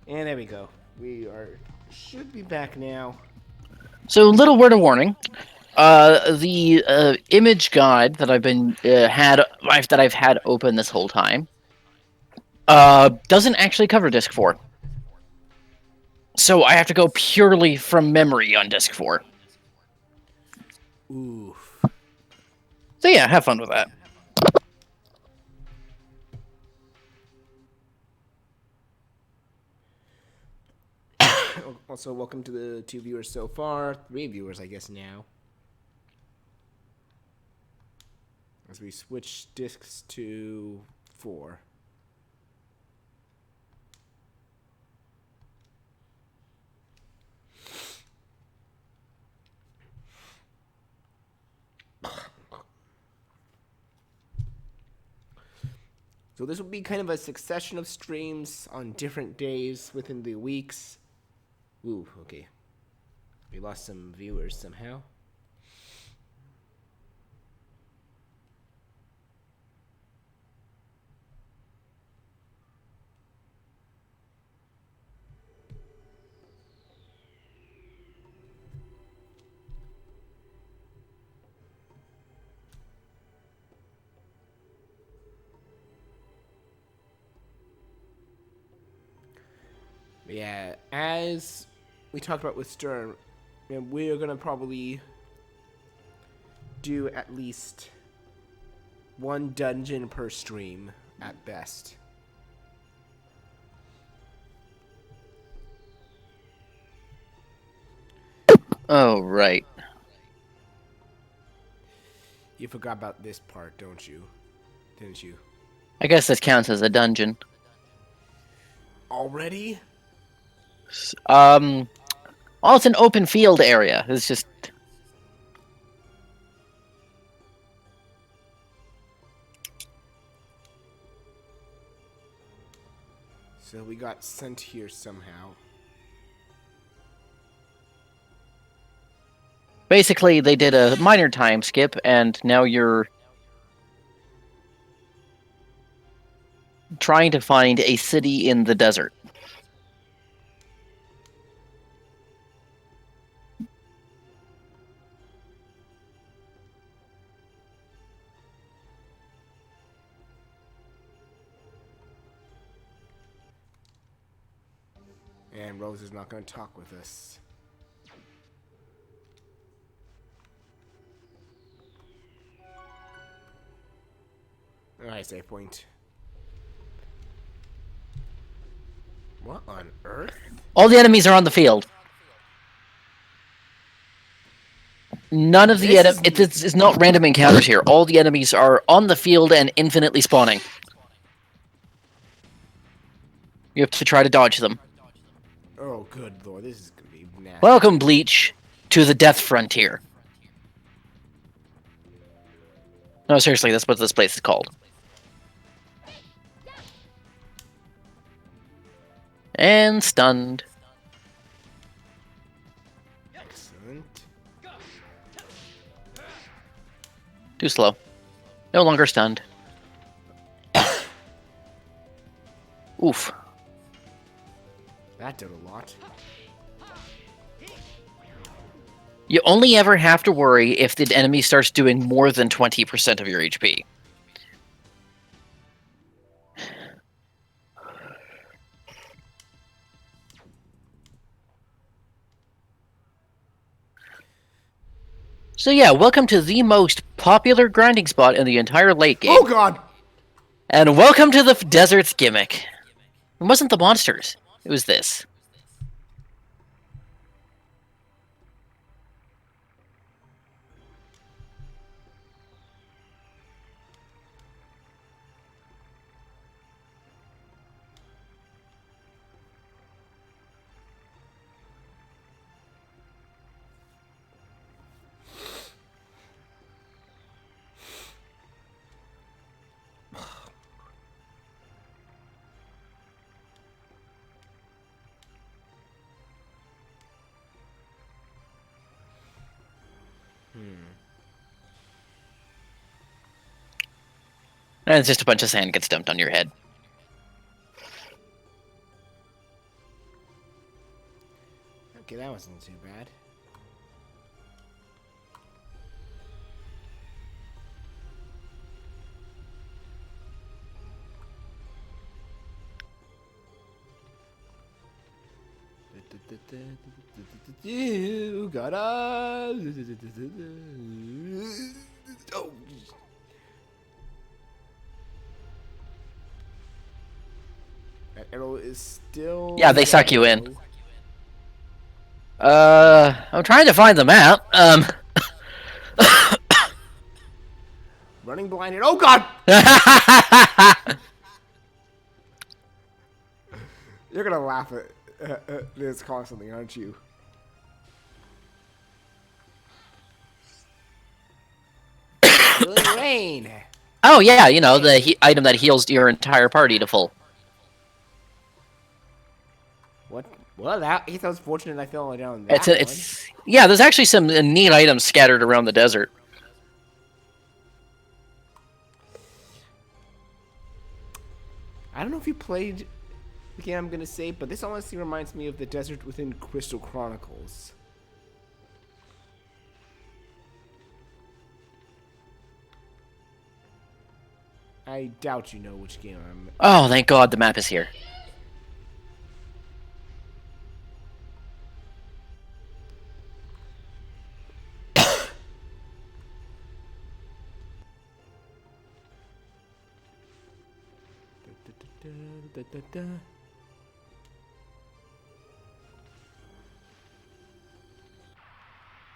And there we go. Should be back now. So, little word of warning: the image guide that I've had open this whole time doesn't actually cover Disc 4. So I have to go purely from memory on Disc 4. Oof. So yeah, have fun with that. Also, welcome to the 2 viewers so far. 3 viewers, I guess, now. As we switch discs to 4. So this will be kind of a succession of streams on different days within the weeks. Ooh, okay. We lost some viewers somehow. Yeah, as we talked about with Stern, we're gonna probably do at least one dungeon per stream at best. Oh, right. You forgot about this part, don't you? Didn't you? I guess this counts as a dungeon. Already? Well, it's an open field area. It's just... So we got sent here somehow. Basically, they did a minor time skip, and now you're trying to find a city in the desert. And Rose is not going to talk with us. Alright, save point. What on earth? All the enemies are on the field. None of the enemies... It's not random encounters here. All the enemies are on the field and infinitely spawning. You have to try to dodge them. Oh, good lord, this is going to be nasty. Welcome, Bleach, to the Death Frontier. No, seriously, that's what this place is called. And stunned. Excellent. Too slow. No longer stunned. Oof. That did a lot. You only ever have to worry if the enemy starts doing more than 20% of your HP. So yeah, welcome to the most popular grinding spot in the entire late game. Oh god! And welcome to the desert's gimmick. It wasn't the monsters. It was this. And it's just a bunch of sand gets dumped on your head. Okay, that wasn't too bad. You gotta. Oh. That arrow is still. Yeah, they suck you in. I'm trying to find the map. Running blinded. Oh god! You're gonna laugh at this constantly, aren't you? Healing rain. Oh yeah, you know, the item that heals your entire party to full. What? Well, that he sounds fortunate I fell down that It's yeah. There's actually some neat items scattered around the desert. I don't know if you played the game I'm gonna say, but this honestly reminds me of the desert within Crystal Chronicles. I doubt you know which game I'm. Oh, thank God the map is here.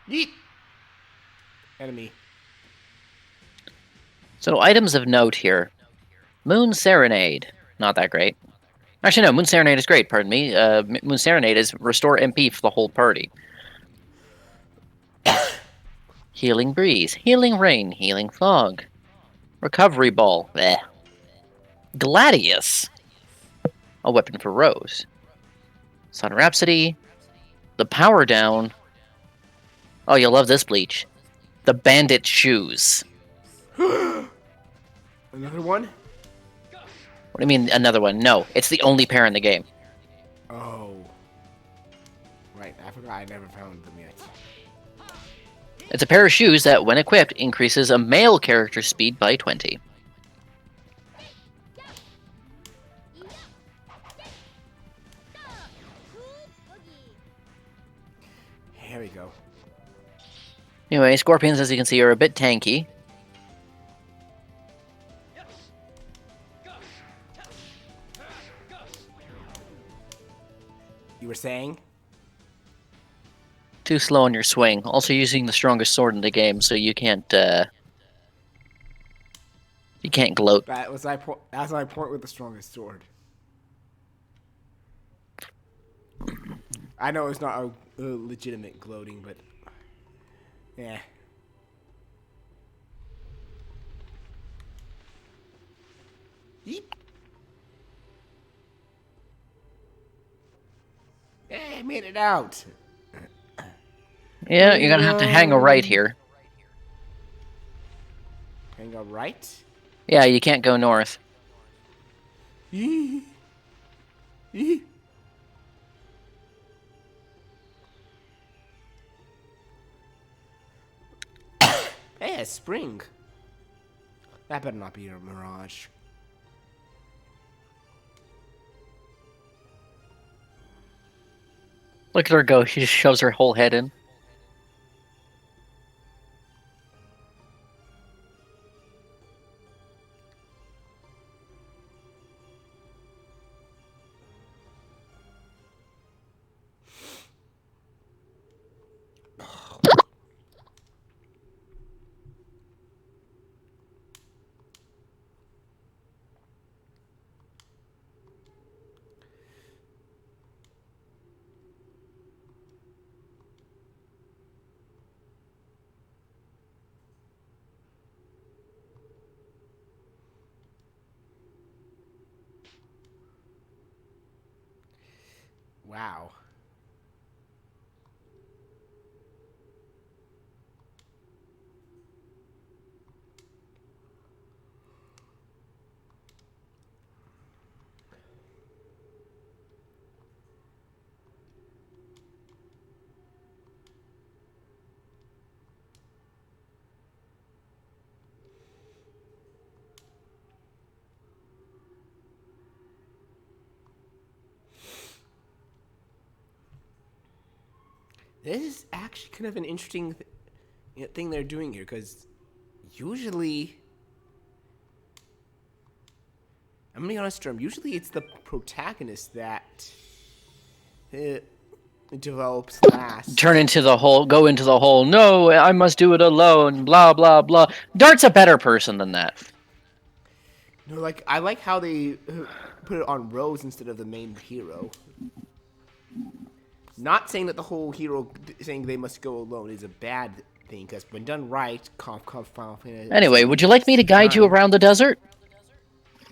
Yeet! Enemy. So items of note here. Moon Serenade. Not that great. Actually, no. Moon Serenade is great, pardon me. Moon Serenade is restore MP for the whole party. Healing Breeze. Healing Rain. Healing Fog. Recovery Ball. Bleh. Gladius. A weapon for Rose. Sun Rhapsody. The Power Down. Oh, you'll love this bleach. The Bandit Shoes. Another one? What do you mean, another one? No, it's the only pair in the game. Oh. Right, I forgot I never found them yet. It's a pair of shoes that, when equipped, increases a male character's speed by 20. Here we go. Anyway, scorpions, as you can see, are a bit tanky. You were saying? Too slow on your swing. Also using the strongest sword in the game, so you can't gloat. That's my point with the strongest sword. I know it's not a legitimate gloating, but yeah. Yeep. Hey, I made it out. Yeah, you're gonna have to hang a right here. Hang a right? Yeah, you can't go north. Yee. Yee. Hey, a spring. That better not be a mirage. Look at her go. She just shoves her whole head in. Wow. This is actually kind of an interesting thing they're doing here, because usually, I'm gonna be honest, Jerm, usually it's the protagonist that develops last. Go into the whole, no, I must do it alone, blah, blah, blah. Dart's a better person than that. No, like, I like how they put it on Rose instead of the main hero. Not saying that the whole hero saying they must go alone is a bad thing, because when done right, Final Fantasy. Anyway, would you like me to guide you around the desert?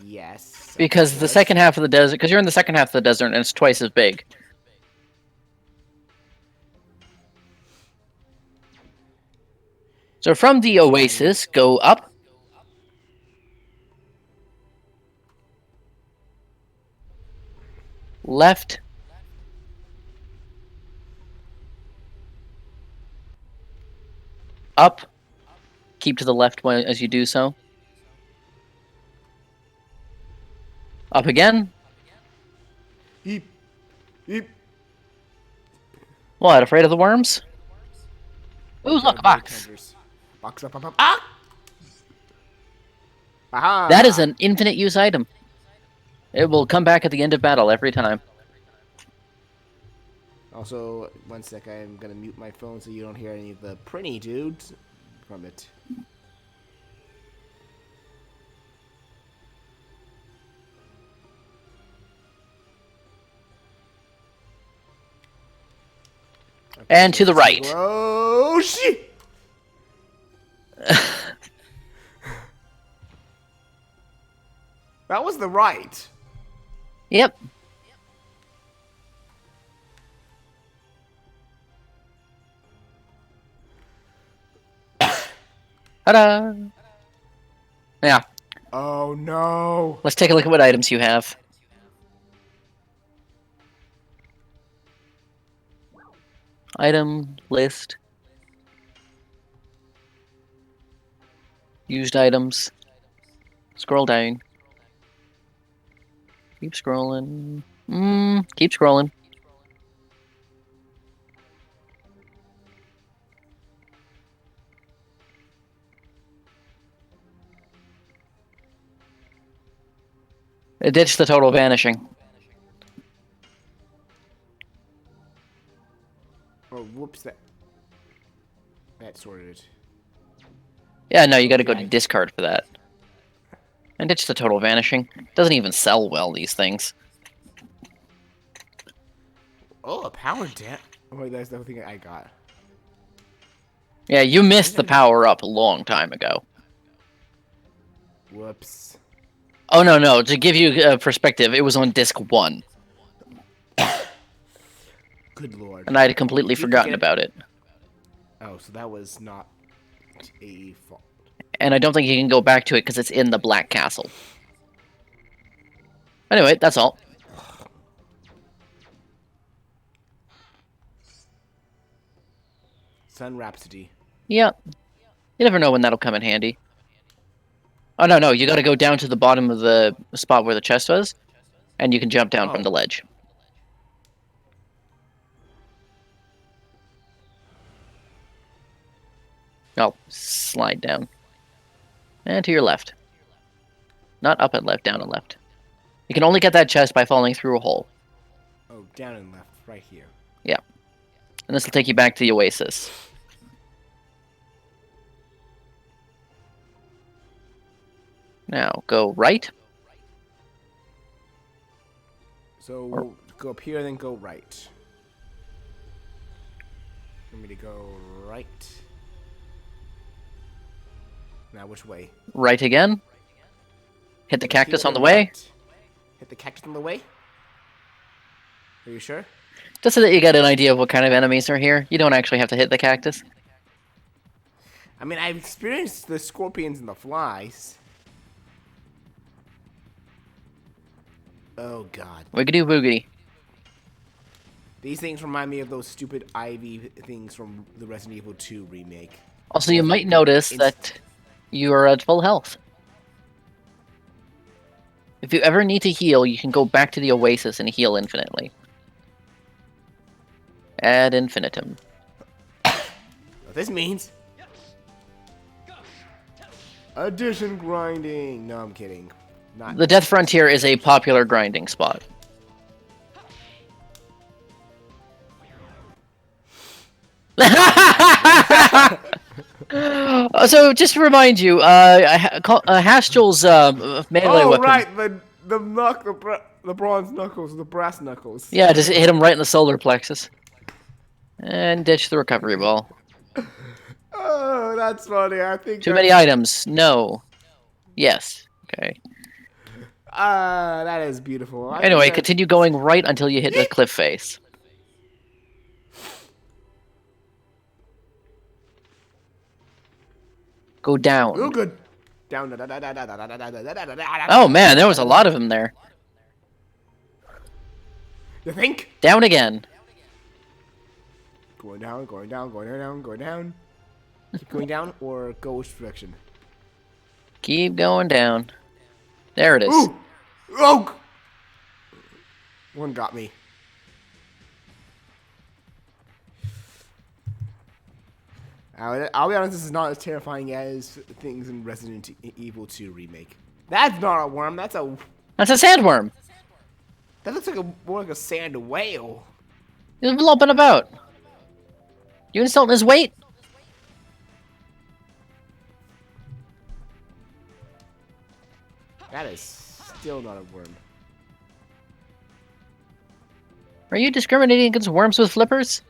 Yes. Because the second half of the desert, because you're in the second half of the desert and it's twice as big. So from the oasis, go up. Left. Up. Keep to the left as you do so. Up again. Eep. Eep. What, afraid of the worms? Ooh, look, a box. Box up, ah! Aha! That is an infinite use item. It will come back at the end of battle every time. Also, one sec, I'm gonna mute my phone so you don't hear any of the pretty dudes from it. Okay, And to the right. Oh, shit! That was the right. Yep. Ta-da! Yeah. Oh no. Let's take a look at what items you have. Item list. Used items. Scroll down. Keep scrolling. Keep scrolling. Ditch the total vanishing. Oh, whoops, that sorted it. Yeah, no, you gotta go to discard for that. And ditch the total vanishing. Doesn't even sell well, these things. Oh, a power dam. Oh, wait, that's the thing I got. Yeah, you missed the power-up a long time ago. Whoops. Oh, no. To give you a perspective, it was on disc 1. Good lord. And I had completely forgotten about it. Oh, so that was not a fault. And I don't think you can go back to it because it's in the Black Castle. Anyway, that's all. Sun Rhapsody. Yeah. You never know when that'll come in handy. Oh, no, you gotta go down to the bottom of the spot where the chest was, and you can jump down from the ledge. Oh, slide down. And to your left. Not up and left, down and left. You can only get that chest by falling through a hole. Oh, down and left, right here. Yeah. And this will take you back to the oasis. Now, go right. So, we'll go up here, then go right. Want me to go right? Now, which way? Right again. Hit the cactus on the way. Right. Hit the cactus on the way? Are you sure? Just so that you get an idea of what kind of enemies are here. You don't actually have to hit the cactus. I mean, I've experienced the scorpions and the flies. Oh, God. Wiggity boogity. These things remind me of those stupid Ivy things from the Resident Evil 2 remake. Also, you might notice that you are at full health. If you ever need to heal, you can go back to the oasis and heal infinitely. Ad infinitum. this means. Addition grinding. No, I'm kidding. Not. The Death Frontier is a popular grinding spot. So, just to remind you, Hastrel's melee Oh weapon. right, the bronze knuckles, the brass knuckles. Yeah, just hit him right in the solar plexus. And ditch the recovery ball. Oh, that's funny. I think Too many items. No. Yes. Okay. That is beautiful. Anyway, continue going right until you hit the cliff face. Go down. Oh, good. Down. Oh man, there was a lot of them there. You think? Down again. Going down, going down, going down, going down. Keep going down or go which direction? Keep going down. There it is. Ooh! Oh! One got me. I'll be honest, this is not as terrifying as things in Resident Evil 2 Remake. That's not a worm, that's a sandworm. That looks like more like a sand whale. He's lumping about. You insulting his weight? That is still not a worm. Are you discriminating against worms with flippers?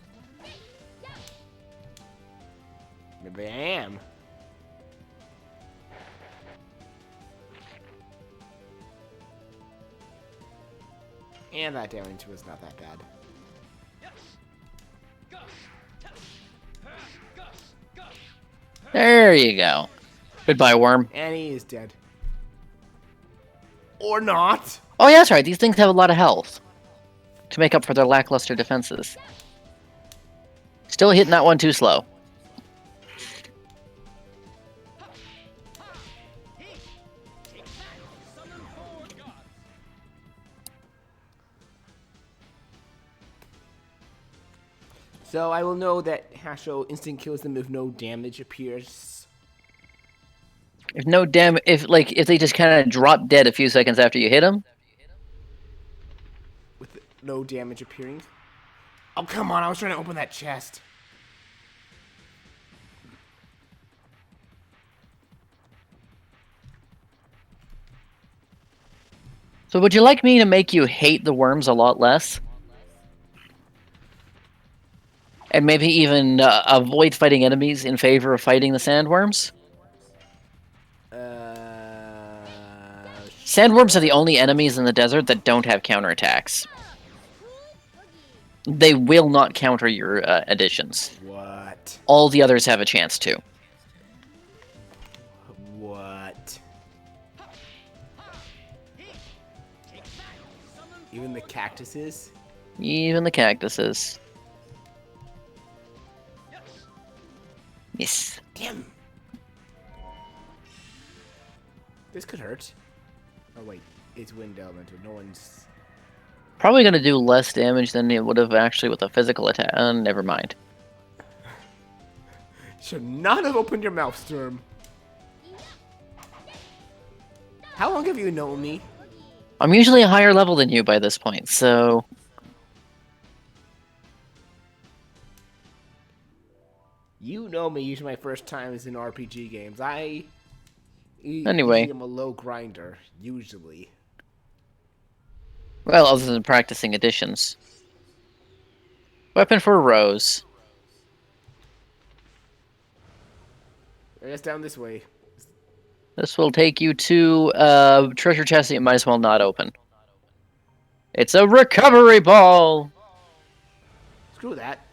Maybe I am. And that damage was not that bad. There you go. Goodbye, worm. And he is dead. Or not. Oh yeah, that's right. These things have a lot of health to make up for their lackluster defenses. Still hitting that one too slow. So I will know that Hasho instant kills them if no damage appears. If no if they just kind of drop dead a few seconds after you hit them. With no damage appearing. Oh, come on. I was trying to open that chest. So would you like me to make you hate the worms a lot less? And maybe even avoid fighting enemies in favor of fighting the sandworms? Sandworms are the only enemies in the desert that don't have counterattacks. They will not counter your additions. What? All the others have a chance to. What? Even the cactuses? Even the cactuses. Yes. Damn. This could hurt. Oh wait, it's wind elemental. No one's... Probably going to do less damage than it would have actually with a physical attack. Never mind. Should not have opened your mouth, Sturm. How long have you known me? I'm usually a higher level than you by this point, so... You know me, usually my first time is in RPG games. Anyway. I'm a low grinder, usually. Well, other than practicing additions. Weapon for Rose. I guess down this way. This will take you to treasure chest that you might as well not open. It's a recovery ball! Screw that.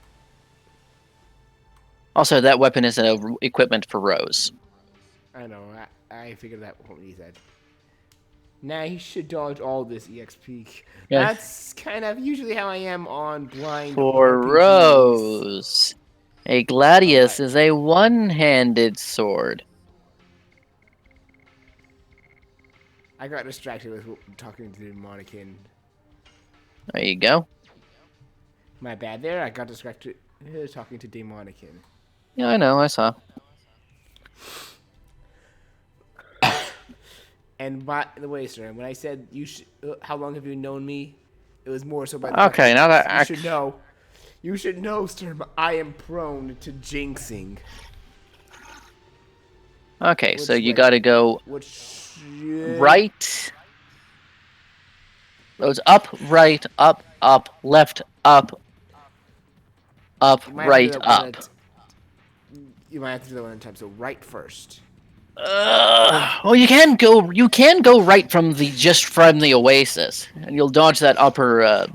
Also, that weapon is an equipment for Rose. I know, I figured that what he said. Nah, he should dodge all this EXP. Yes. That's kind of usually how I am on blind For RPGs. Rose. A gladius is a one-handed sword. I got distracted with talking to the Demonican. There you go. My bad there, I got distracted talking to Demonican. Yeah, I know. I saw. And by the way, sir, when I said how long have you known me? It was more so by the fact Okay, that now that you should act. know. You should know, sir, I am prone to jinxing. Okay, so Which you way? got to go Which right. Goes up, right, up, left, up, You might have to do right, that one up. at. You might have to do that one at a time. So right first. Well, you can go right from the oasis, and you'll dodge that upper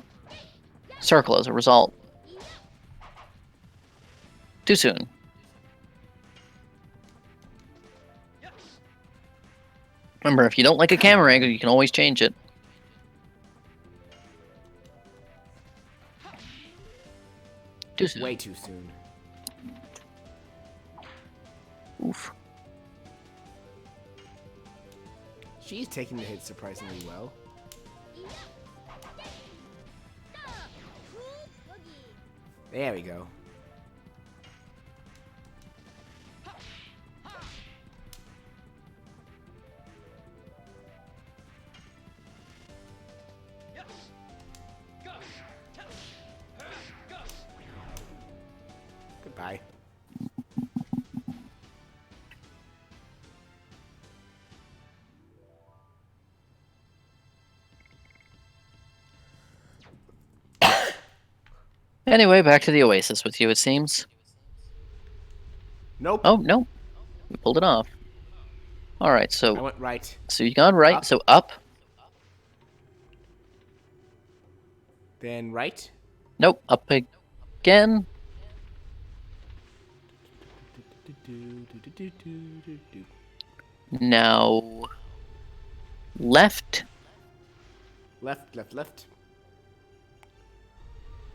circle as a result. Too soon. Remember, if you don't like a Come camera angle, on. you can always change it. Too soon. Way too soon. Oof. She's taking the hit surprisingly well. There we go. Goodbye. Anyway, back to the oasis with you, it seems. Nope. Oh, no. We pulled it off. Alright, I so went right. you gone right, Up. so up. Then right. Nope, up again. Now left. Left, left, left.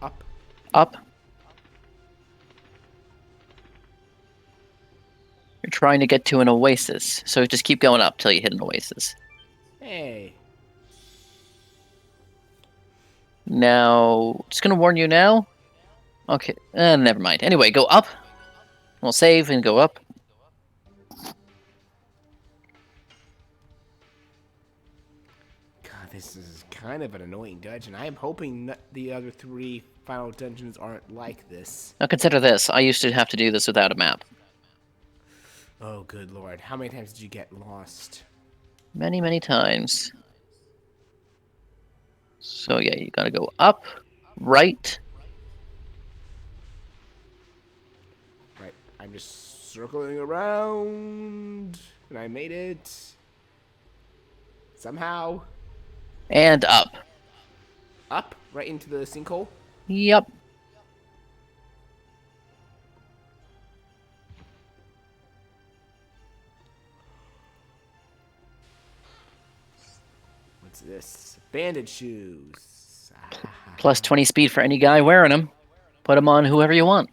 Up. Up. You're trying to get to an oasis, so just keep going up till you hit an oasis. Hey. Now, just gonna warn you now. Okay, never mind. Anyway, go up. We'll save and go up. God, this is kind of an annoying dungeon. I am hoping that the other 3 final dungeons aren't like this. Now consider this. I used to have to do this without a map. Oh, good lord. How many times did you get lost? Many, many times. So yeah, you gotta go up, right. Right. I'm just circling around. And I made it. Somehow. And up. Up. Right into the sinkhole. Yep. What's this? Bandit shoes. Plus 20 speed for any guy wearing them. Put them on whoever you want.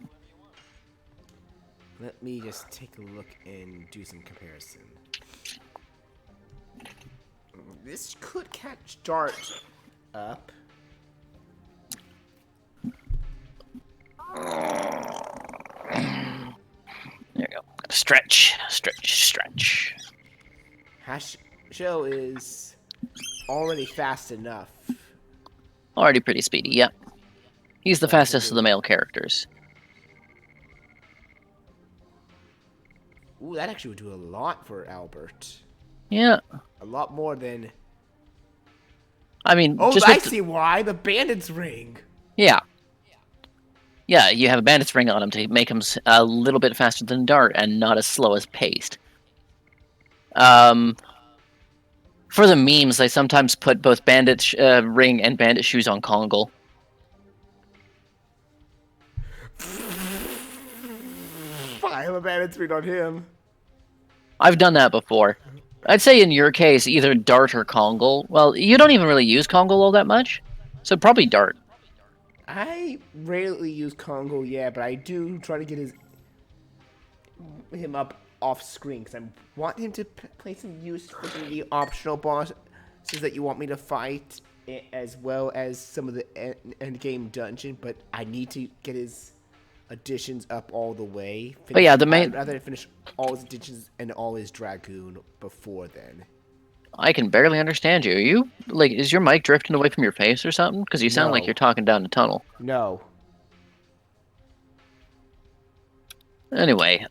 Let me just take a look and do some comparison. This could catch Dart up. There you go. Stretch, stretch, stretch. Hash Show is already fast enough. Already pretty speedy, yep. He's the fastest of the male characters. Ooh, that actually would do a lot for Albert. Yeah. A lot more than... I mean, Oh, just I with see why. The bandit's ring. Yeah. Yeah, you have a bandit's ring on him to make him a little bit faster than Dart and not as slow as Paced. For the memes, they sometimes put both bandit ring and bandit shoes on Kongle. I have a bandit's ring on him. I've done that before. I'd say in your case, either Dart or Kongle. Well, you don't even really use Kongle all that much, so probably Dart. I rarely use Congo, yeah, but I do try to get him up off screen because I want him to play some use for the optional bosses that you want me to fight, as well as some of the end game dungeon. But I need to get his additions up all the way. But yeah, I'd rather finish all his additions and all his Dragoon before then. I can barely understand you. Are you like, is your mic drifting away from your face or something? Because you sound like No. you're talking down a tunnel. No. Anyway,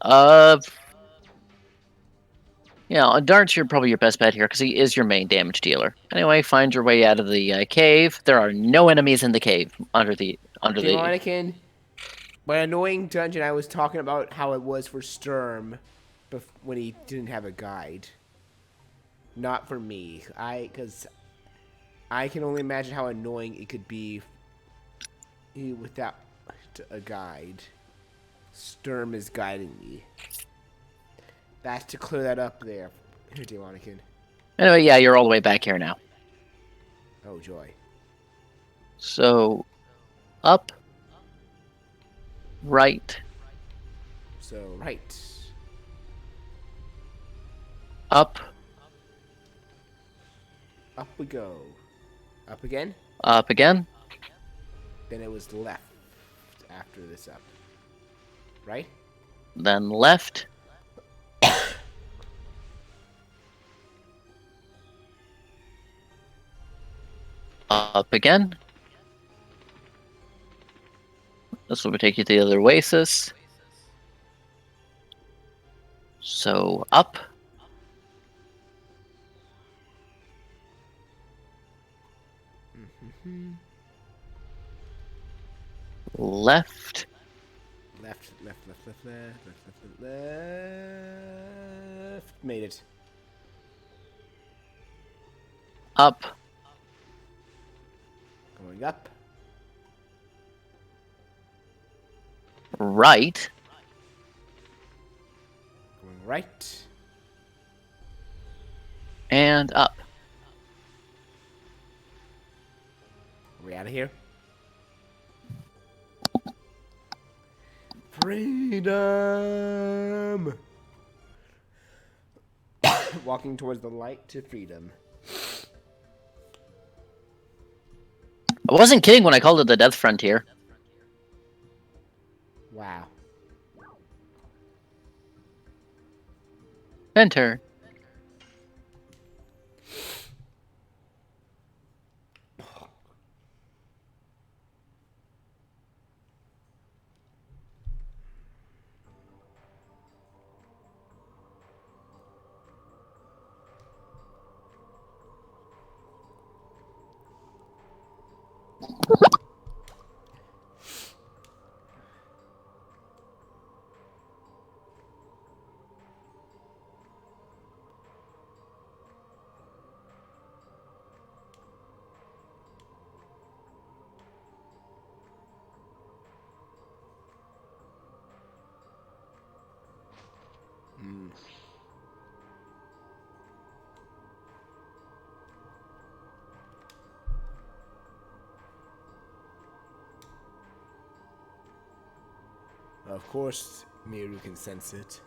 yeah, Dart's probably your best bet here because he is your main damage dealer. Anyway, find your way out of the cave. There are no enemies in the cave under the. Anakin, my annoying dungeon, I was talking about how it was for Sturm when he didn't have a guide. Not for me. Because I can only imagine how annoying it could be without a guide. Sturm is guiding me. That's to clear that up there, Demonican. Anyway, yeah, you're all the way back here now. Oh, joy. So, up, right. So, right. Up. Up we go. Up again? Up again. Then it was left after this up. Right? Then left. Up again. This will take you to the other oasis. So, up. Left. Left. Made it. Up. Going up. Right. Going right. And up. Are we out of here? Freedom! Walking towards the light to freedom. I wasn't kidding when I called it the Death Frontier. Wow. Enter. Of course, Miru can sense it.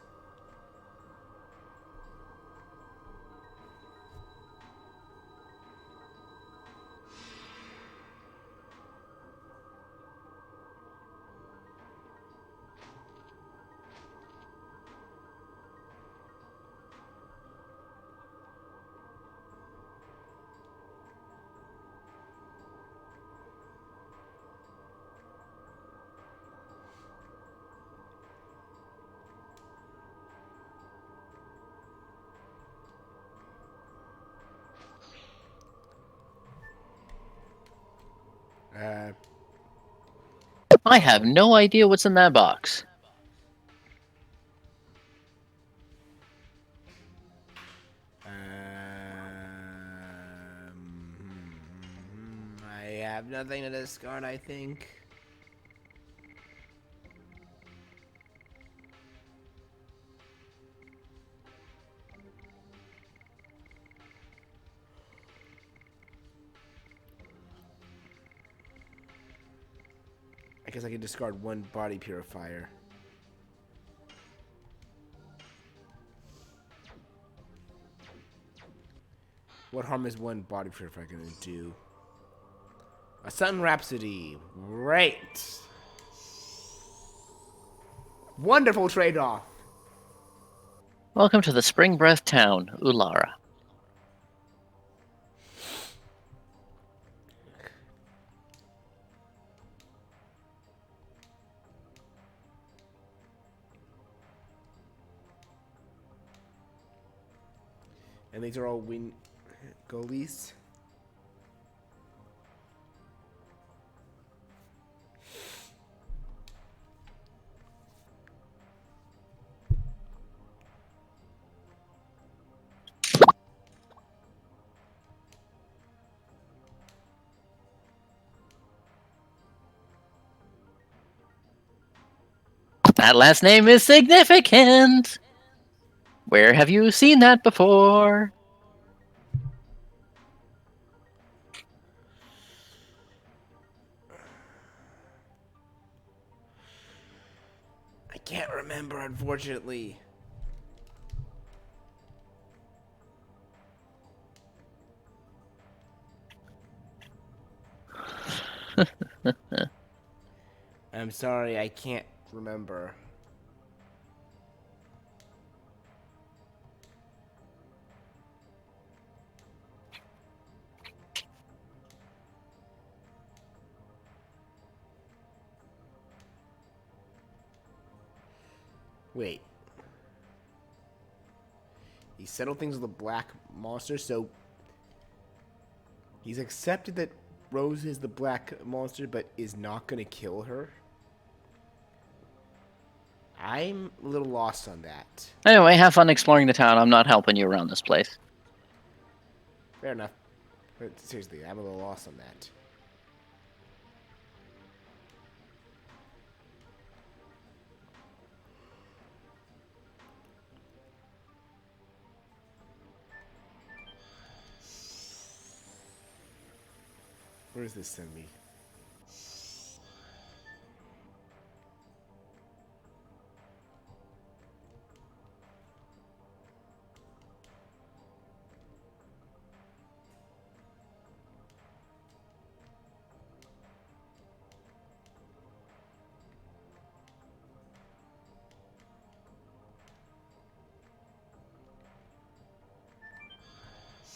I have no idea what's in that box. I have nothing to discard, I think. I guess I can discard one body purifier. What harm is one body purifier gonna do? A Sun Rhapsody. Right. Wonderful trade-off. Welcome to the Spring Breath Town, Ulara. And these are all win goalies. That last name is significant. Where have you seen that before? I can't remember, unfortunately. I'm sorry, I can't remember. Wait. He settled things with a black monster, so he's accepted that Rose is the black monster, but is not going to kill her? I'm a little lost on that. Anyway, have fun exploring the town. I'm not helping you around this place. Fair enough. But seriously, I'm a little lost on that. Where does this send me?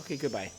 Okay, goodbye.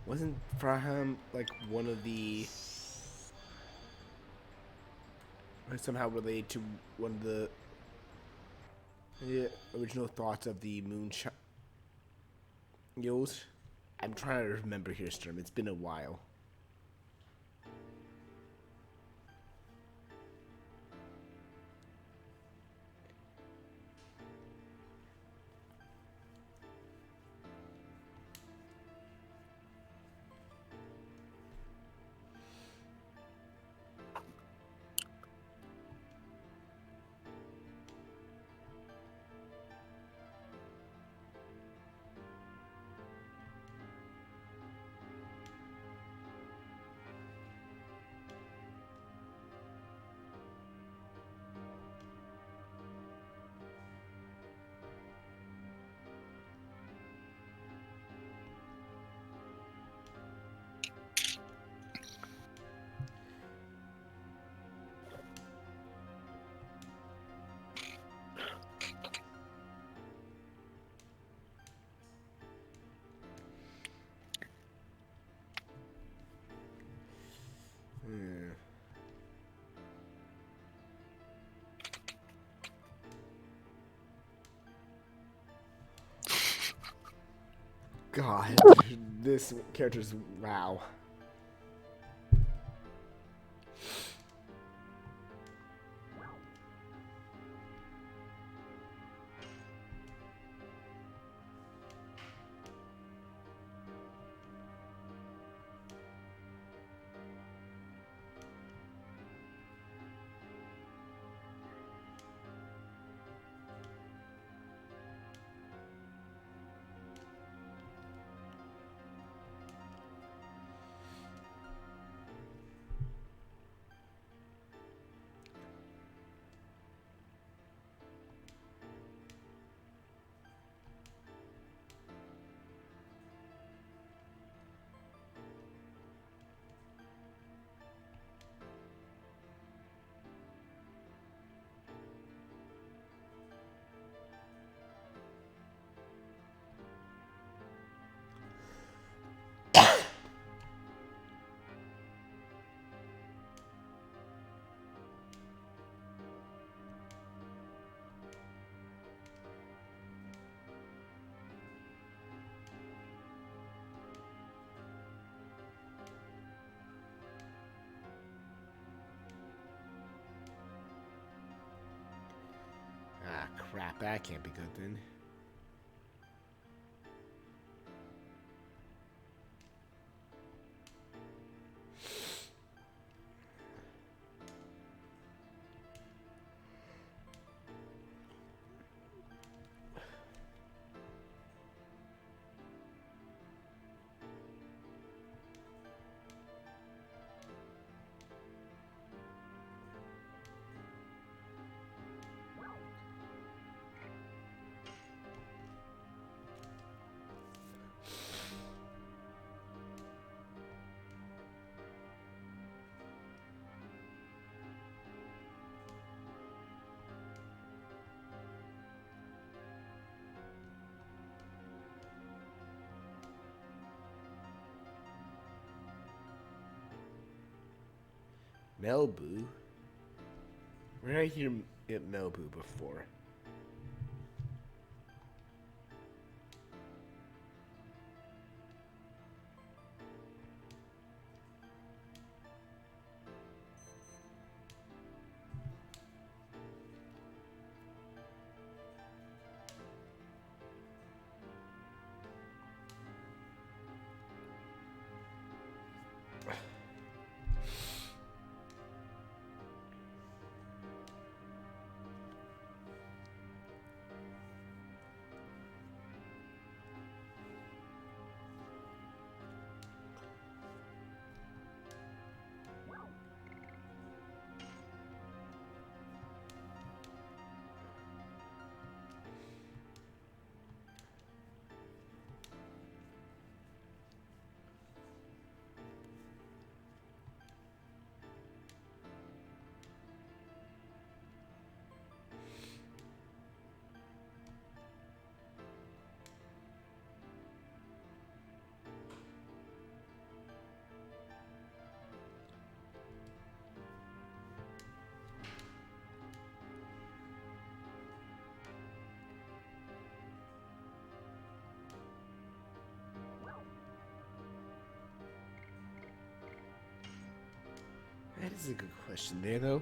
Wasn't Fraham like one of the somehow related to one of the original thoughts of the moonshine? I'm trying to remember here, Sturm. It's been a while. God, this character's wow. Ah, crap. That can't be good then. Melbu? Where did I hear it Melbu before? That is a good question there, though.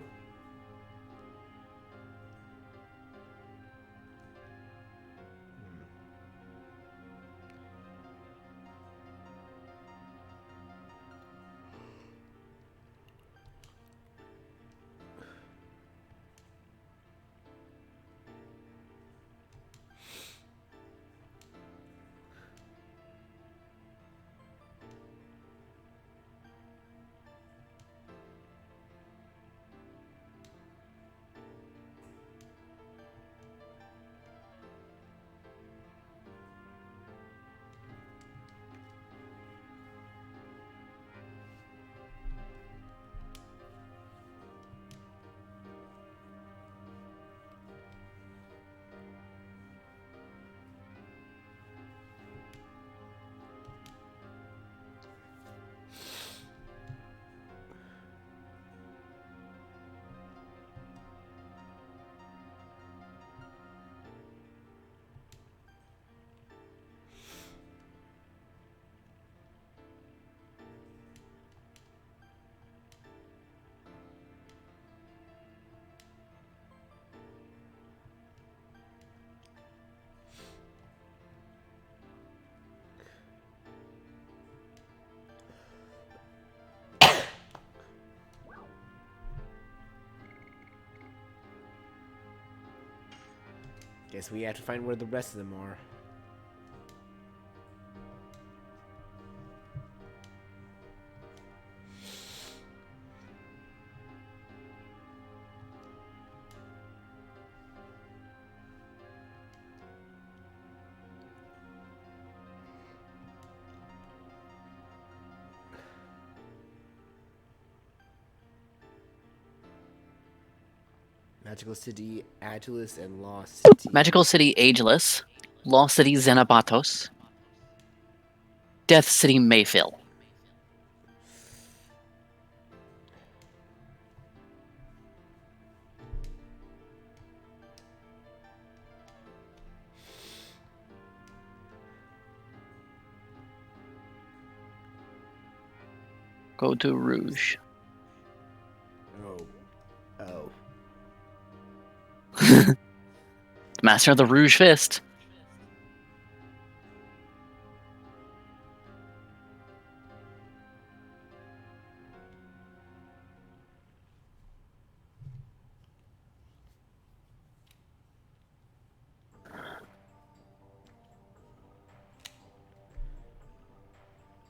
Guess we have to find where the rest of them are. Magical City, Ageless, and Lost City. Magical City Ageless, Lost City Xenobatos, Death City Mayfill. Go to Rouge. Oh. Master of the Rouge Fist.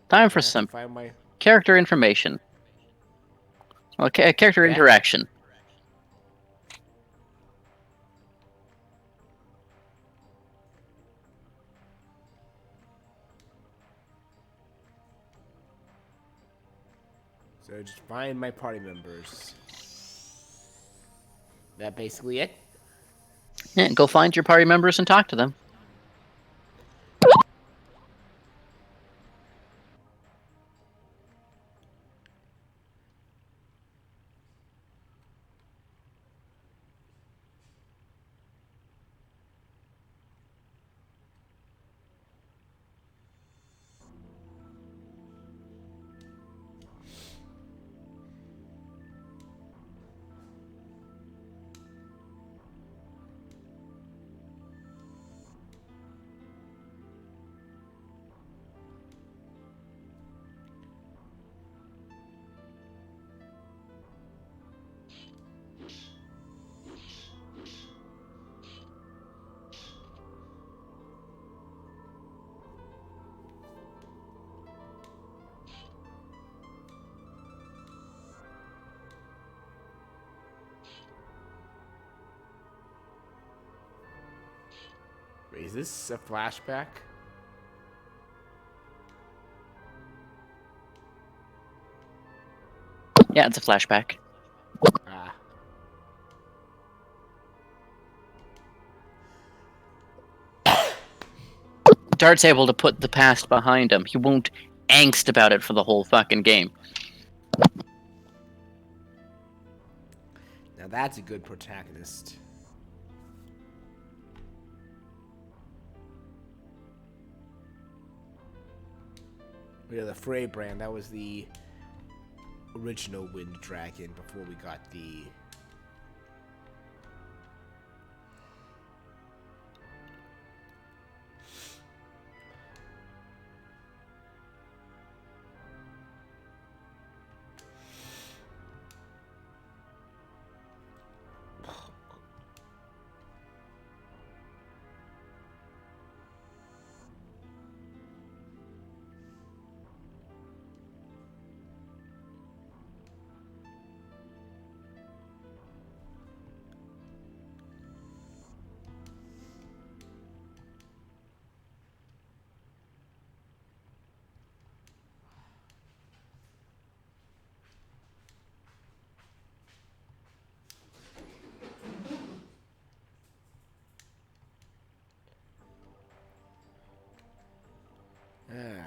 Time for some Find my... character information. Okay, character interaction. So just find my party members. That basically it? Yeah, go find your party members and talk to them. Wait, is this a flashback? Yeah, it's a flashback. Ah. Dart's able to put the past behind him. He won't angst about it for the whole fucking game. Now that's a good protagonist. Yeah, the Frey brand, that was the original Wind Dragon before we got the...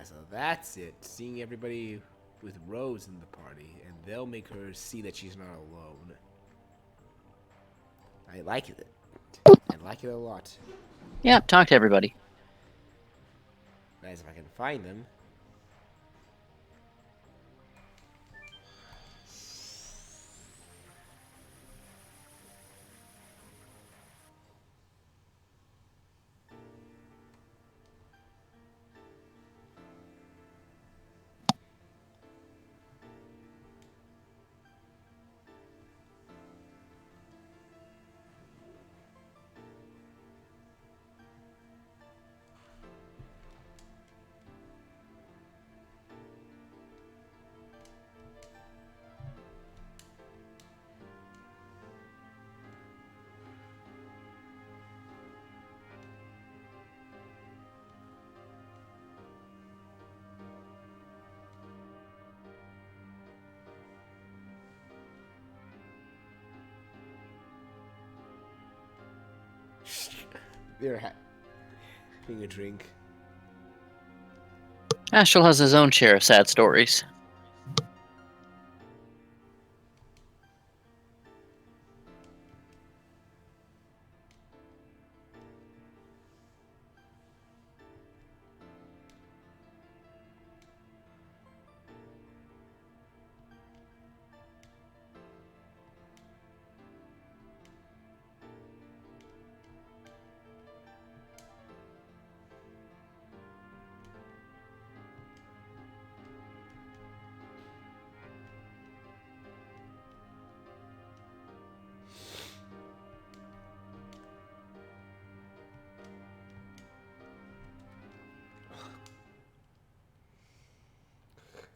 so that's it. Seeing everybody with Rose in the party, and they'll make her see that she's not alone. I like it. I like it a lot. Yeah, talk to everybody. Nice if I can find them. They're having a drink. Astral has his own share of sad stories.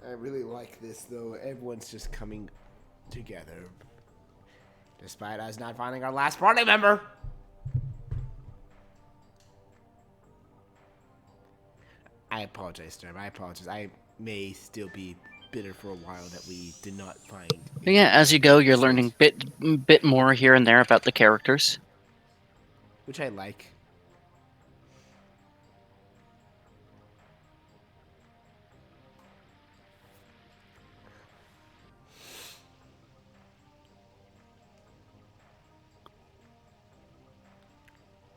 I really like this, though. Everyone's just coming together. Despite us not finding our last party member. I apologize, Sturm. I apologize. I may still be bitter for a while that we did not find. But yeah, as you go, you're learning bit more here and there about the characters. Which I like.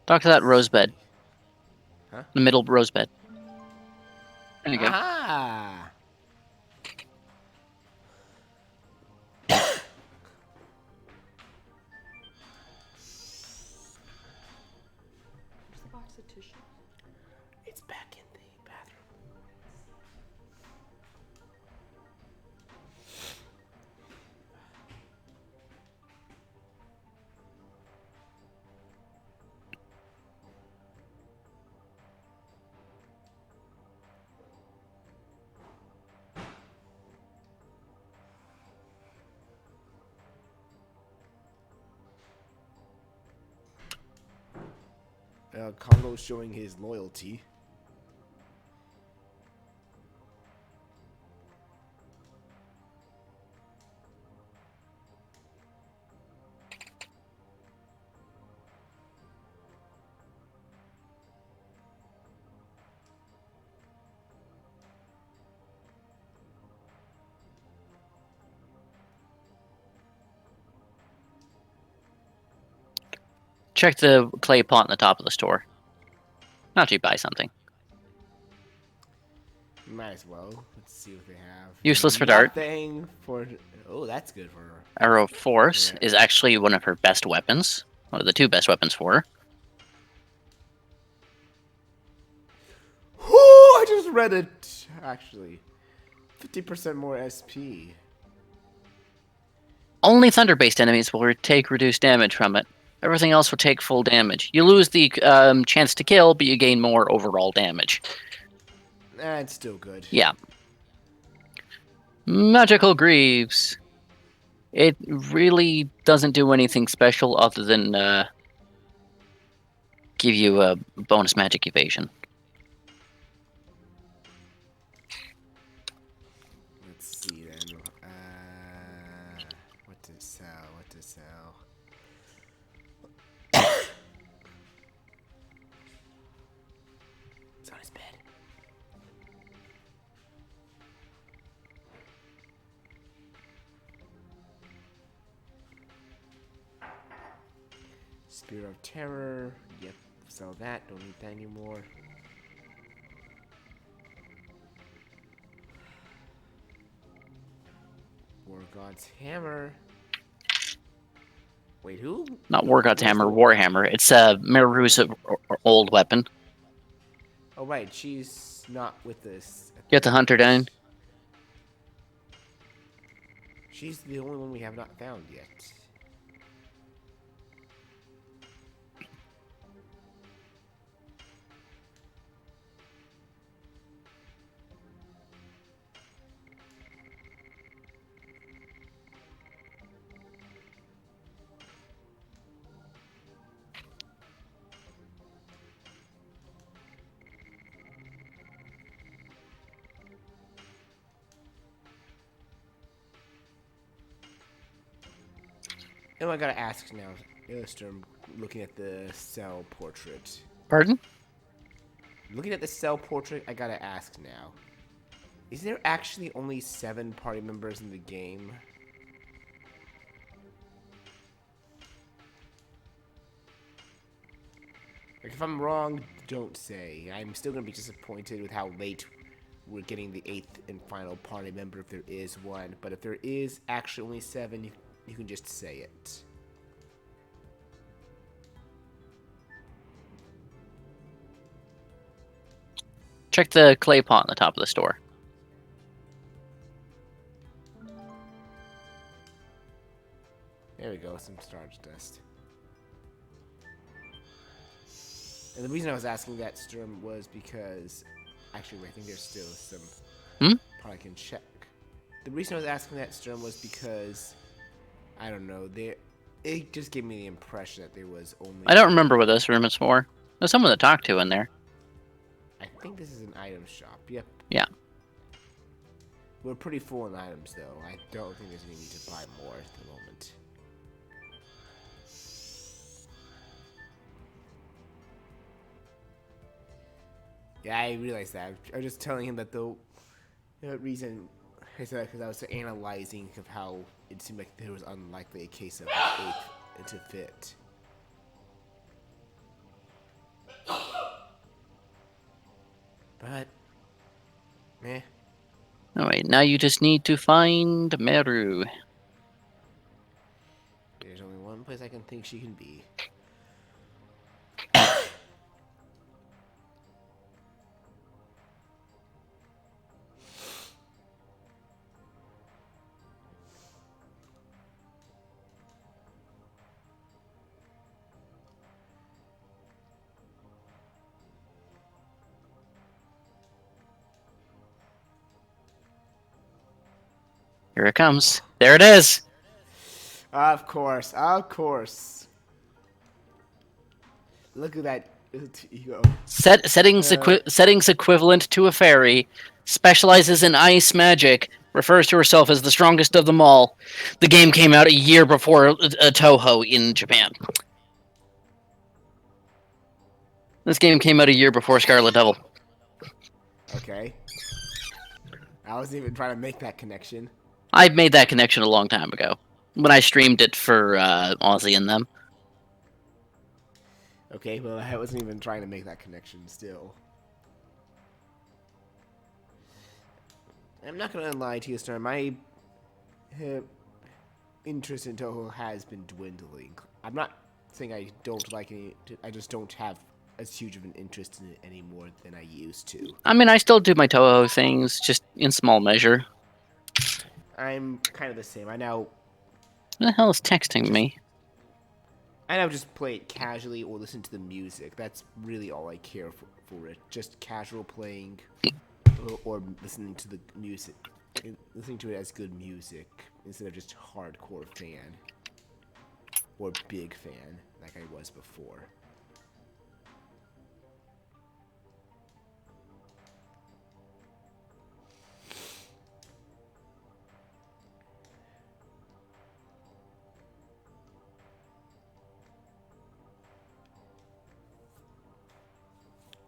Talk to that rosebed. Huh? The middle rosebed. There you go. Ah! Where's the box of tissue? It's back in the bathroom. Congo's showing his loyalty. Check the clay pot on the top of the store. Not you buy something. Might as well. Let's see what they have. Useless for dart. Nothing for. Oh, that's good for her. Arrow of Force Yeah. is actually one of her best weapons. One of the two best weapons for her. Oh, I just read it. Actually, 50% more SP. Only thunder-based enemies will take reduced damage from it. Everything else will take full damage. You lose the chance to kill, but you gain more overall damage. It's still good. Yeah. Magical Greaves. It really doesn't do anything special other than give you a bonus magic evasion. Let's see then. What to sell? What to sell? It's on his bed. Spear of Terror. Yep. Sell that. Don't need that anymore. War God's Hammer. Wait, who? Not War God's Where's Hammer, the- Warhammer. It's Miru's old weapon. Oh, right. She's not with us. Get the hunter down. She's the only one we have not found yet. Oh, I gotta ask now. Illustrator, looking at the cell portrait. Pardon? Looking at the cell portrait, I gotta ask now. Is there actually only 7 party members in the game? Like, if I'm wrong, don't say. I'm still gonna be disappointed with how late we're getting the 8th and final party member if there is one. But if there is actually only 7, you can just say it. Check the clay pot on the top of the store. There we go, some starch dust. And the reason I was asking that, Sturm, was because... Actually, I think there's still some... Probably I can check. The reason I was asking that, Sturm, was because... I don't know, it just gave me the impression that there was only... I don't remember what this room is for. There's someone to talk to in there. I think this is an item shop, yep. Yeah. We're pretty full in items, though. I don't think there's any need to buy more at the moment. Yeah, I realized that. I was just telling him that the reason I said because I was analyzing of how it seemed like there was unlikely a case of an 8th to fit. But, meh. Alright, now you just need to find Meru. There's only one place I can think she can be. Here it comes. There it is! Of course, of course. Look at that ego. Settings equivalent to a fairy, specializes in ice magic, refers to herself as the strongest of them all. The game came out a year before Toho in Japan. This game came out a year before Scarlet Devil. Okay. I wasn't even trying to make that connection. I made that connection a long time ago when I streamed it for Aussie and them. Okay, well, I wasn't even trying to make that connection still. I'm not going to lie to you, Star. My interest in Toho has been dwindling. I'm not saying I don't like any... I just don't have as huge of an interest in it anymore than I used to. I mean, I still do my Toho things, just in small measure. I'm kind of the same. Who the hell is texting me? I now just play it casually or listen to the music. That's really all I care for it. Just casual playing or listening to the music. Listening to it as good music instead of just hardcore fan. Or big fan like I was before.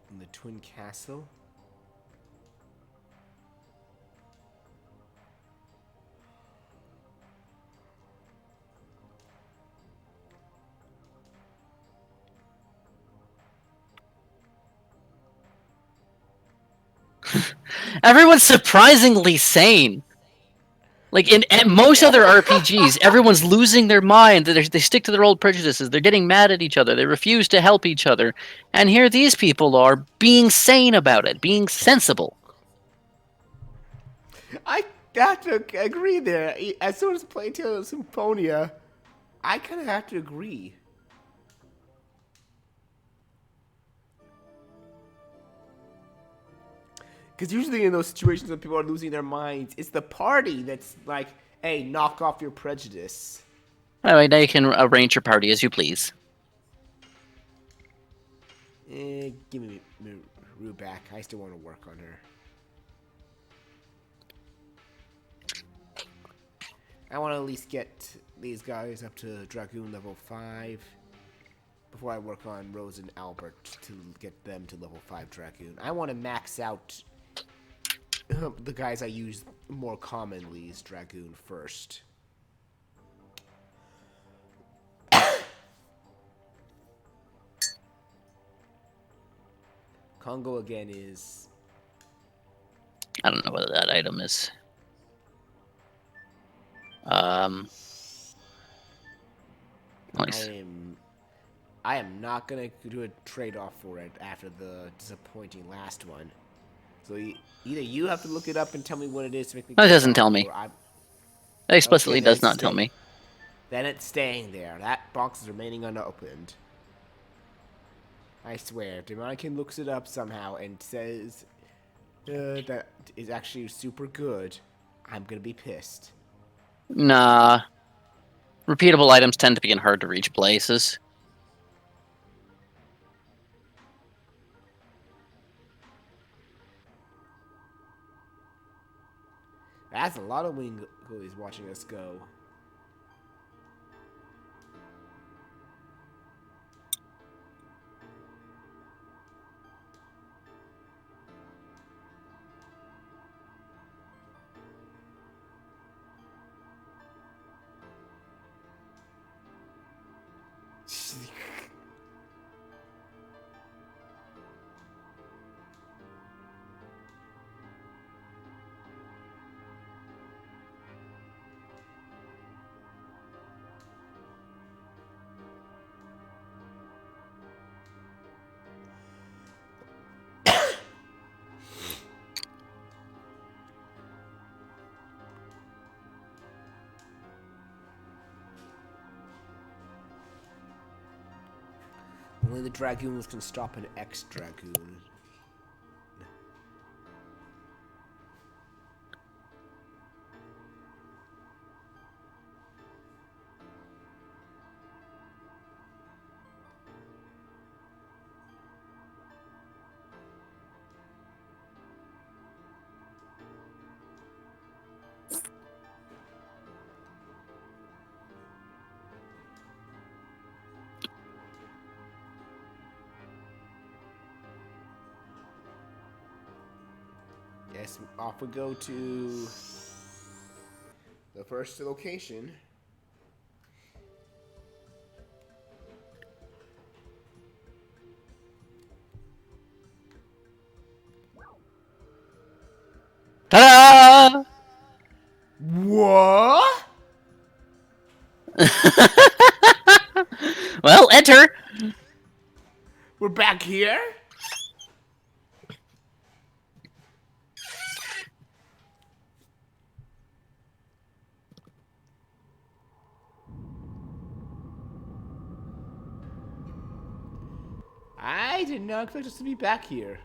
In the Twin Castle. Everyone's surprisingly sane. Like in most other RPGs, everyone's losing their mind. They stick to their old prejudices. They're getting mad at each other. They refuse to help each other. And here these people are being sane about it, being sensible. I have to agree there. As soon as Plague Tale Symphonia, I kind of have to agree. Because usually in those situations when people are losing their minds, it's the party that's like, hey, knock off your prejudice. Anyway, now you can arrange your party as you please. Give me Rue back. I still want to work on her. I want to at least get these guys up to Dragoon level 5 before I work on Rose and Albert to get them to level 5 Dragoon. I want to max out the guys I use more commonly as Dragoon first. Congo again is... I don't know whether that item is. Nice. I am not gonna do a trade-off for it after the disappointing last one. So either you have to look it up and tell me what it is to make me. No, it doesn't tell me. It explicitly does not tell me. Then it's staying there. That box is remaining unopened. I swear, Demonican looks it up somehow and says that is actually super good. I'm gonna be pissed. Nah. Repeatable items tend to be in hard to reach places. That's a lot of wing goalies watching us go. Only the Dragoons can stop an X-Dragoon. Yes, off we go to the first location. Ta-da! What? Well, enter! We're back here? I did not expect us to be back here.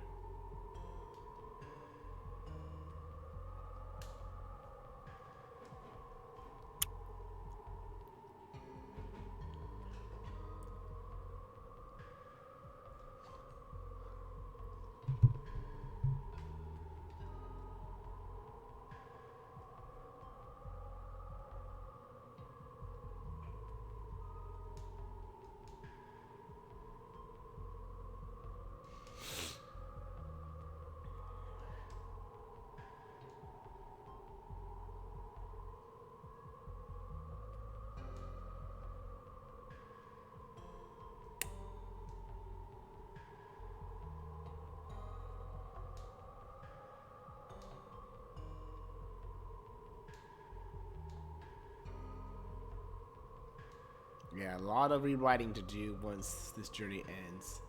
Yeah, a lot of rewriting to do once this journey ends.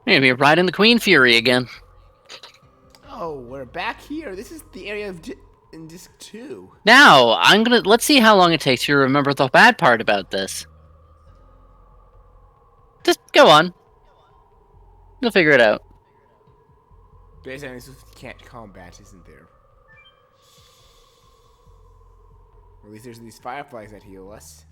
You're gonna be riding the Queen Fury again. Oh, we're back here. This is the area of in Disc 2. Now, let's see how long it takes you to remember the bad part about this. Just go on. You'll figure it out. Basically, this can't combat, isn't there? Or at least there's these fireflies that heal us.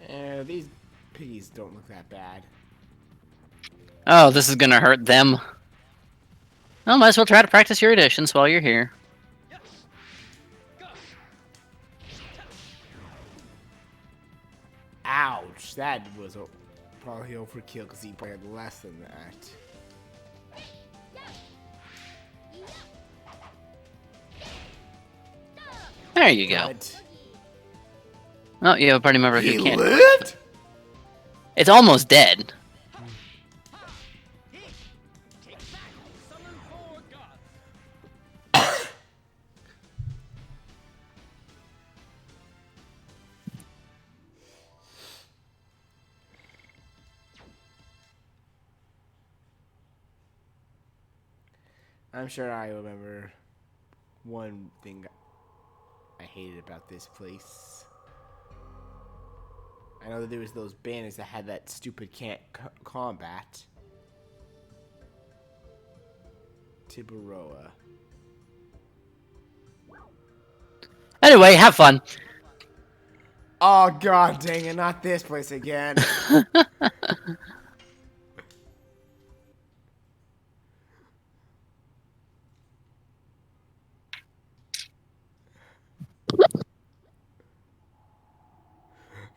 These piggies don't look that bad. Oh, this is gonna hurt them. Oh, might as well try to practice your additions while you're here. Ouch, that was probably overkill because he probably had less than that. There you go. But Oh, you have a party member he who can't. lived? It's almost dead. I'm sure I remember one thing I hated about this place. I know that there was those banners that had that stupid can't combat. Tiburoa. Anyway, have fun. Oh god dang it, not this place again.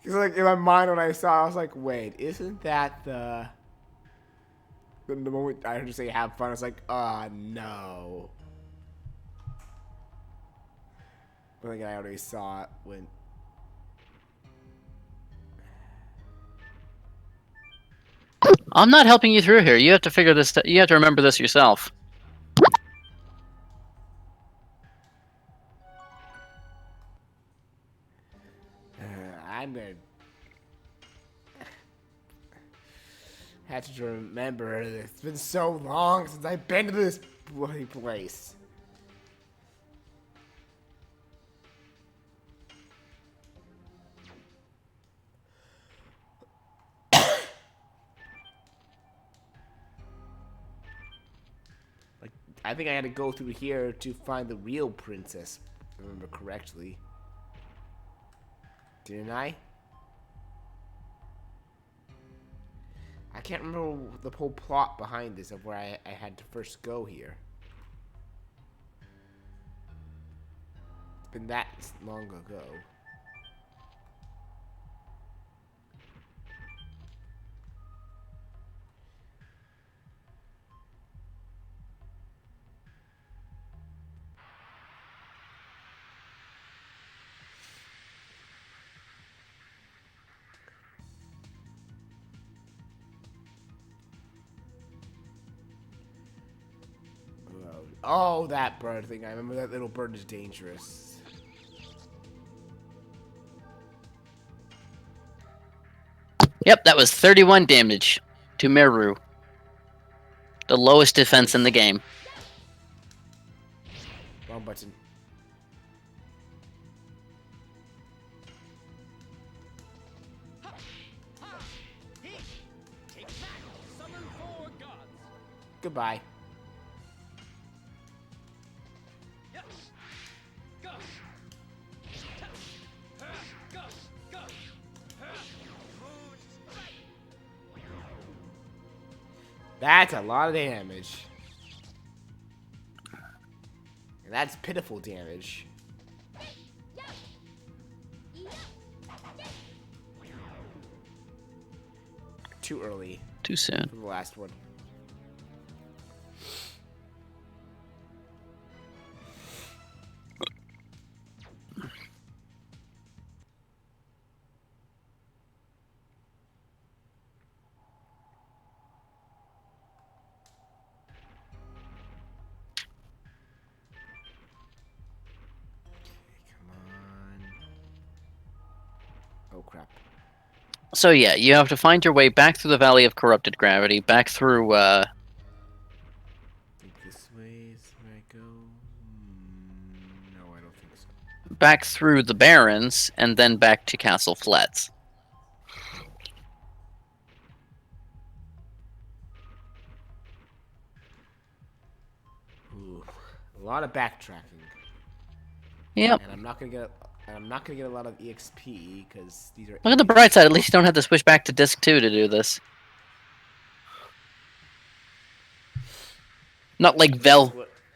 Cause like in my mind when I saw it, I was like, wait, isn't that the moment I heard you say have fun, I was like, oh no. But like I already saw it when I'm not helping you through here. You have to figure this. You have to remember this yourself. I'm gonna have to remember it's been so long since I've been to this bloody place. Like I think I had to go through here to find the real princess, if I remember correctly. Didn't I? I can't remember the whole plot behind this of where I had to first go here. It's been that long ago. Oh, that bird thing. I remember that little bird is dangerous. Yep, that was 31 damage to Meru. The lowest defense in the game. Wrong button. Goodbye. That's a lot of damage. And that's pitiful damage. Too early Too soon. for the last one. Oh crap. So yeah, you have to find your way back through the Valley of Corrupted Gravity, back through, I think this way is where I go. No, I don't think so. back through the Barrens, and then back to Castle Flats. Ooh, a lot of backtracking. Yep. And I'm not gonna get And I'm not gonna get a lot of EXP because these are. Look at the bright side. At least you don't have to switch back to disc 2 to do this. Not like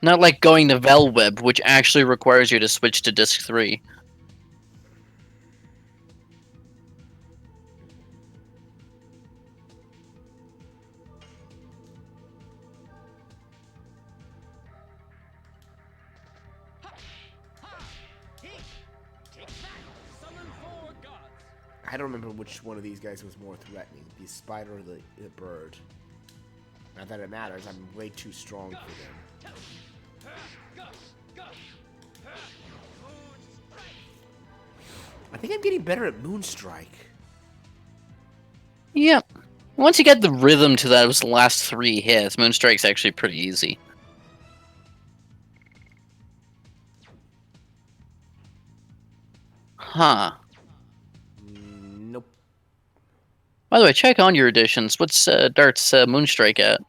not like going to Velweb, which actually requires you to switch to disc 3. I don't remember which one of these guys was more threatening, the spider or the bird. Not that it matters, I'm way too strong for them. I think I'm getting better at Moonstrike. Yeah. Once you get the rhythm to those last 3 hits, Moonstrike's actually pretty easy. Huh. Nope. By the way, check on your editions. What's Dart's Moonstrike at?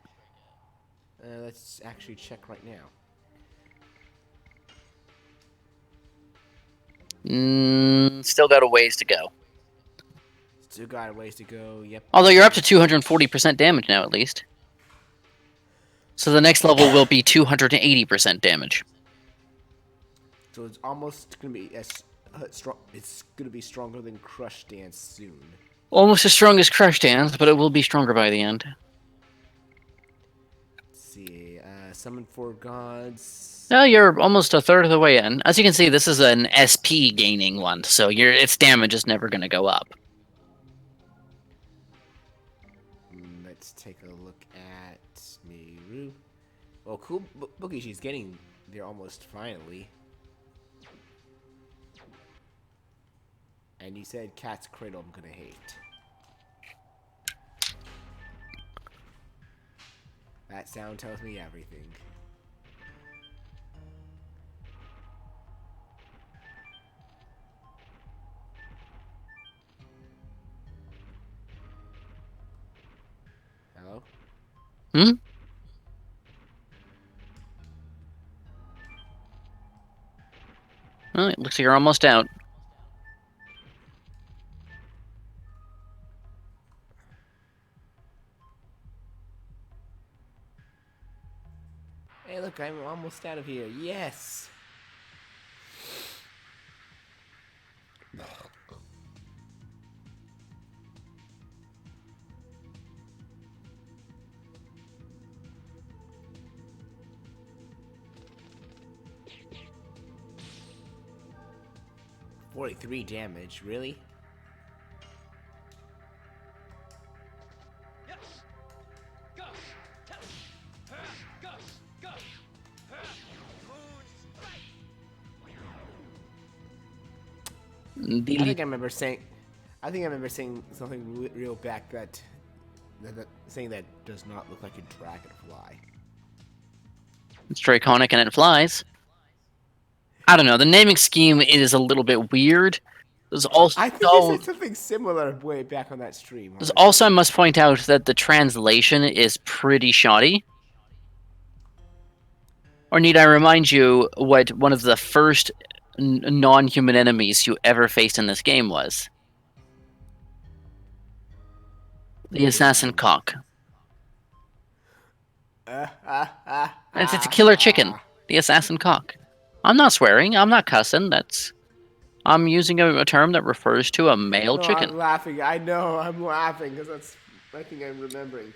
Let's actually check right now. Still got a ways to go. Still got a ways to go, yep. Although you're up to 240% damage now, at least. So the next level will be 280% damage. So it's almost gonna be as strong. It's gonna be stronger than Crush Dance soon. Almost as strong as Crush Dance, but it will be stronger by the end. Let's see, summon 4 gods. No, you're almost a third of the way in. As you can see, this is an SP gaining one, so its damage is never going to go up. Let's take a look at Miru. Well, cool, Boogie, she's getting there almost finally. And you said Cat's Cradle I'm gonna hate. That sound tells me everything. Hello? Hmm? Well, it looks like you're almost out. Hey, look, I'm almost out of here. Yes! $43 damage, really? I think I remember saying something real back that saying that does not look like a dragonfly. It's draconic and it flies. I don't know. The naming scheme is a little bit weird. There's also I think I said something similar way back on that stream. There's also, I must point out that the translation is pretty shoddy. Or need I remind you what one of the first non-human enemies you ever faced in this game was? The assassin cock. It's a killer chicken. The assassin cock. I'm not swearing. I'm not cussing. I'm using a term that refers to a male chicken. I'm laughing. I know. I'm laughing because that's. I think I'm remembering.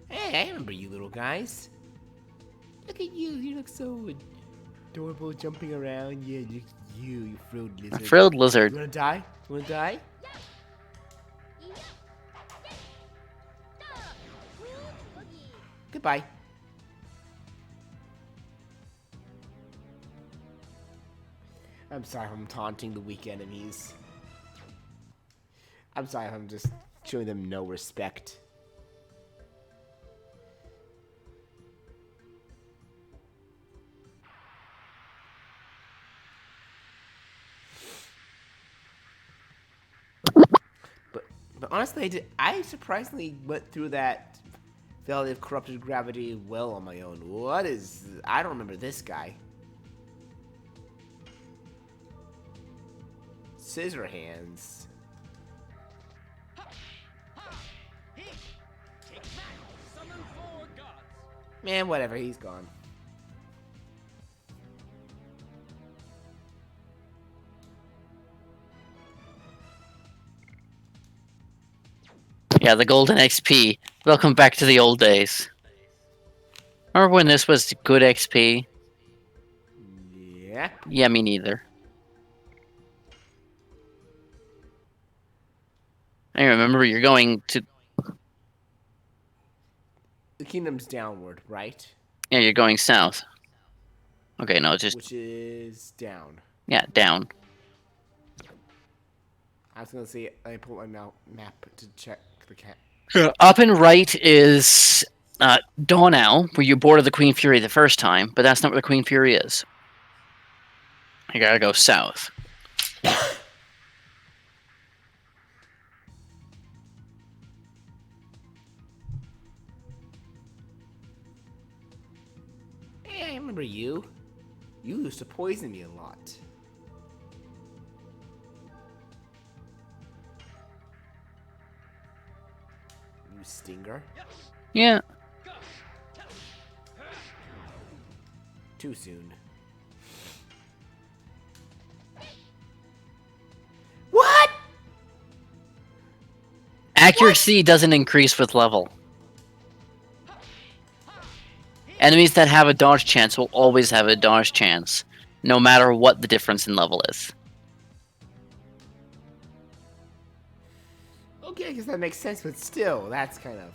Hey, I remember you little guys. Look at you. You look so adorable, jumping around. Yeah, you frilled lizard. A frilled lizard. You wanna die? You wanna die? Goodbye. I'm sorry if I'm taunting the weak enemies. I'm sorry if I'm just showing them no respect. But honestly, I surprisingly went through that Failed if corrupted gravity well on my own. What is... I don't remember this guy. Scissor hands. Man, whatever, he's gone. Yeah, the golden XP. Welcome back to the old days. Remember when this was good XP? Yeah. Yeah, me neither. I remember you're going to... The kingdom's downward, right? Yeah, you're going south. Okay, no, just... Which is down. Yeah, down. I was gonna say, I pull my map to check the cat. Up and right is Donau, where you boarded the Queen Fury the first time, but that's not where the Queen Fury is. You gotta go south. Hey, I remember you. You used to poison me a lot. You stinger. Yeah. Too soon. What? Accuracy doesn't increase with level. Enemies that have a dodge chance will always have a dodge chance, no matter what the difference in level is. Okay, I guess that makes sense, but still, that's kind of...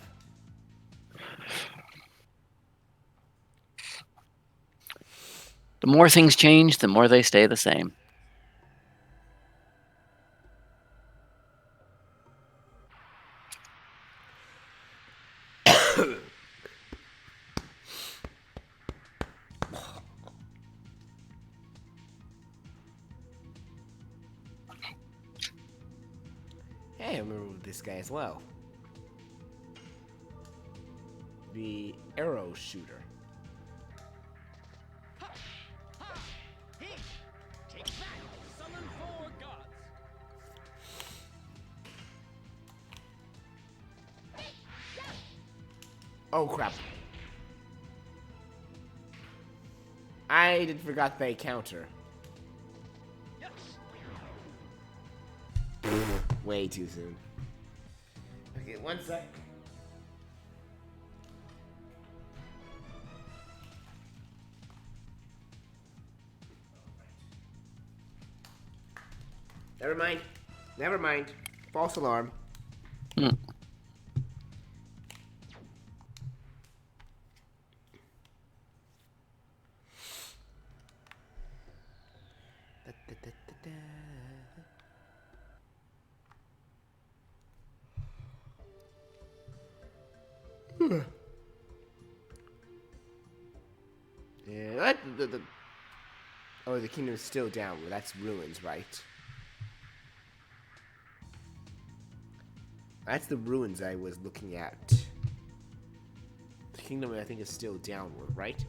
The more things change, the more they stay the same. Hey, I remember this guy as well. The arrow shooter. Oh crap. I did forgot they counter. Way too soon. Okay, one sec. Never mind. Never mind. False alarm. Hmm. Yeah, what? Oh, the kingdom is still down. Well, that's ruins, right? That's the ruins I was looking at. The kingdom, I think, is still downward, right?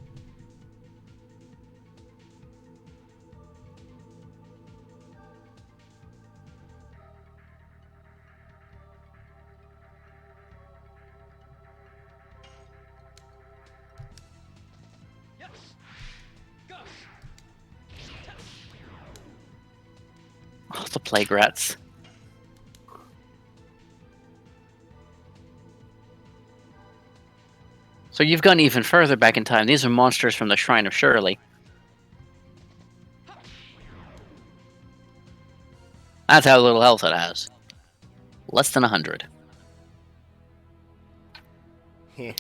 Oh, the plague rats. So you've gone even further back in time. These are monsters from the Shrine of Shirley. That's how little health it has. Less than 100. Heh.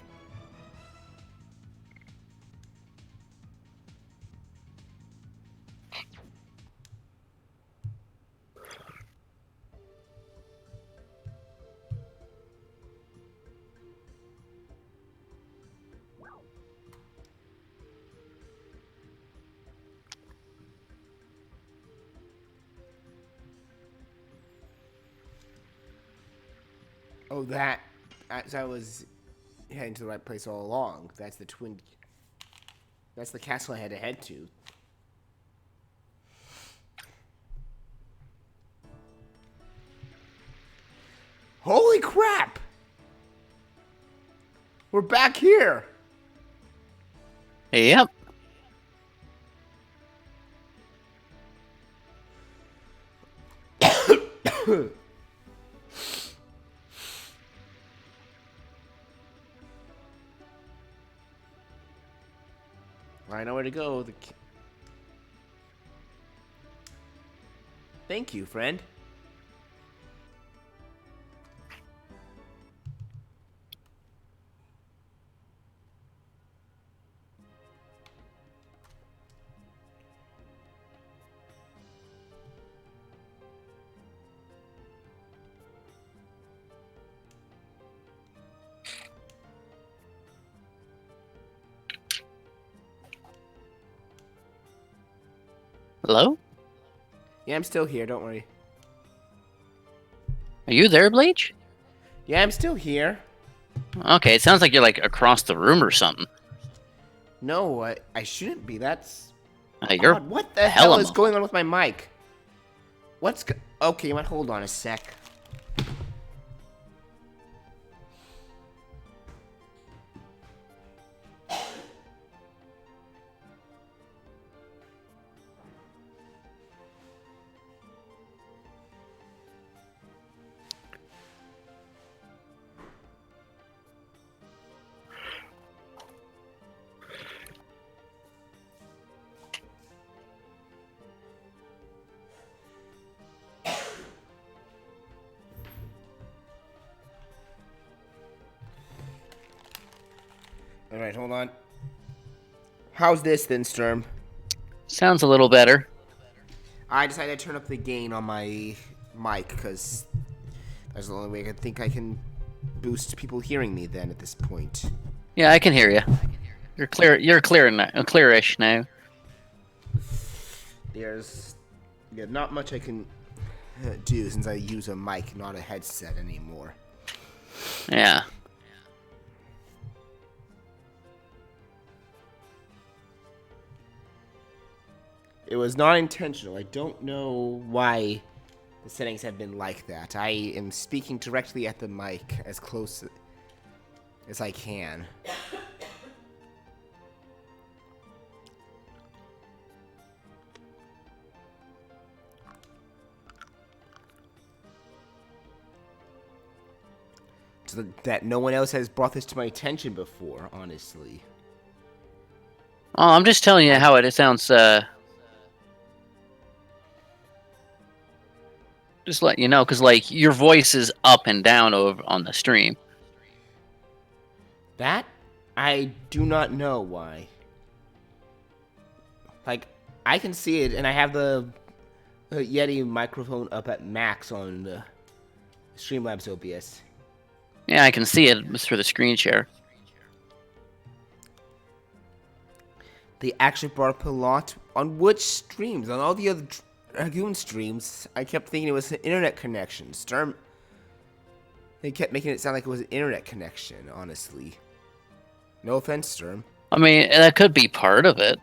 Oh, that was heading to the right place all along. That's the twin. That's the castle I had to head to. Holy crap! We're back here! Yep. I know where to go. Thank you, friend. Hello? Yeah, I'm still here. Don't worry. Are you there, Bleach? Yeah, I'm still here. Okay, it sounds like you're like across the room or something. No, I shouldn't be. That's You're odd. What the hell is going on with my mic? Okay, you might hold on a sec. Alright, hold on. How's this then, Sturm? sounds a little better. I decided to turn up the gain on my mic because that's the only way I think I can boost people hearing me then at this point. Yeah, I can hear you. You're clear. You're clear now. Clearish now. There's not much I can do since I use a mic, not a headset anymore. Yeah. It was not intentional. I don't know why the settings have been like that. I am speaking directly at the mic as close as I can. So that no one else has brought this to my attention before, honestly. Oh, I'm just telling you how it sounds. Just let you know, because like your voice is up and down over on the stream. That? I do not know why. Like, I can see it, and I have the Yeti microphone up at max on Streamlabs OBS. Yeah, I can see it through the screen share. They actually brought up a lot on which streams, on all the other Dragoon streams. I kept thinking it was an internet connection. Sturm, they kept making it sound like it was an internet connection, honestly. No offense, Sturm. I mean, that could be part of it.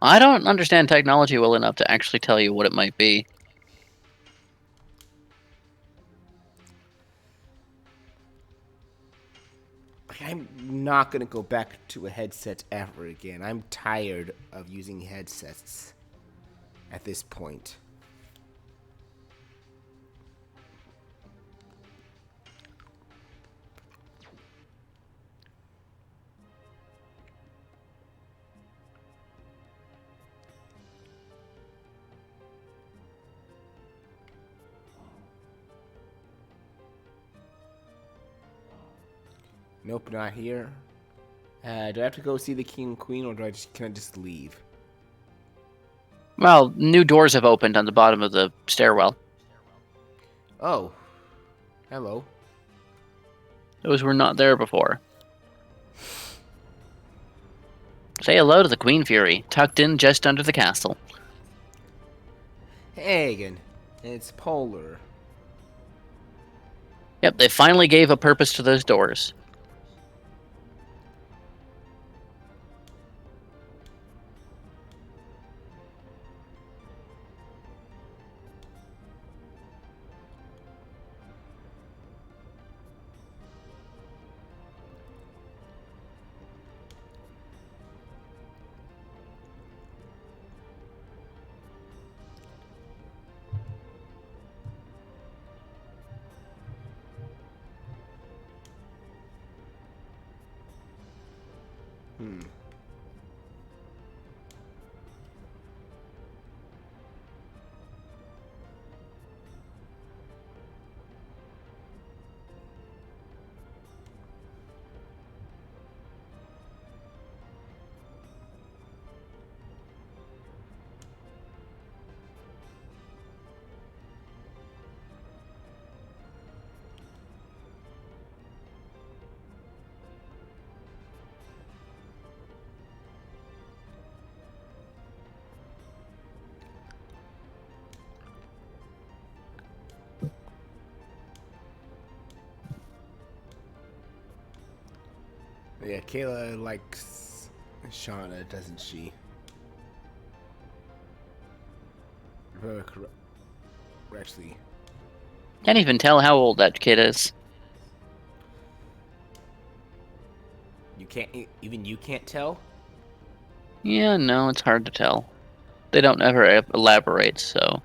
I don't understand technology well enough to actually tell you what it might be. I'm not going to go back to a headset ever again. I'm tired of using headsets at this point. Nope, not here. Do I have to go see the king and queen, or can I just leave? Well, new doors have opened on the bottom of the stairwell. Oh. Hello. Those were not there before. Say hello to the Queen Fury, tucked in just under the castle. Hey again. It's Polar. Yep, they finally gave a purpose to those doors. Yeah, Kayla likes Shauna, doesn't she? Actually, Can't even tell how old that kid is. you can't. Even you can't tell. Yeah, no, it's hard to tell. They don't ever elaborate, so...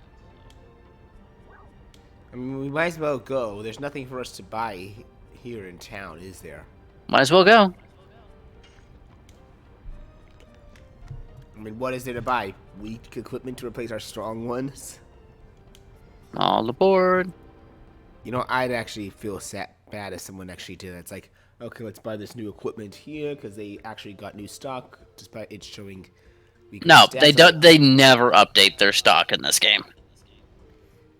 I mean, we might as well go. There's nothing for us to buy here in town, is there? Might as well go. I mean, what is there to buy? Weak equipment to replace our strong ones? All aboard. You know, I'd actually feel bad if someone actually did that. It's like, okay, let's buy this new equipment here because they actually got new stock, despite it showing weak No, stats. they don't. They never update their stock in this game.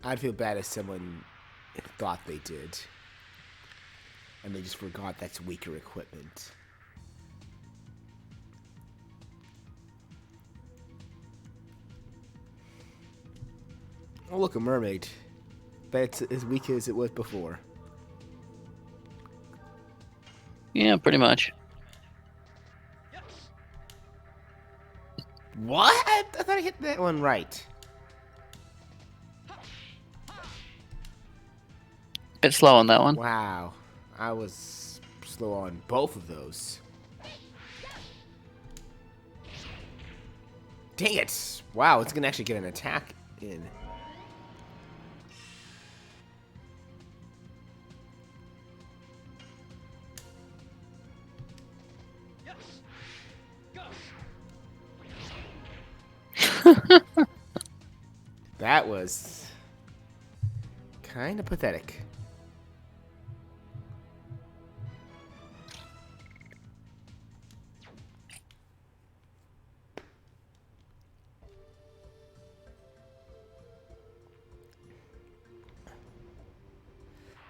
I'd feel bad if someone thought they did, and they just forgot that's weaker equipment. Oh, look, a mermaid. But it's as weak as it was before. Yeah, pretty much. What? I thought I hit that one right. Bit slow on that one. Wow. I was slow on both of those. Dang it. Wow, it's going to actually get an attack in. That was kind of pathetic.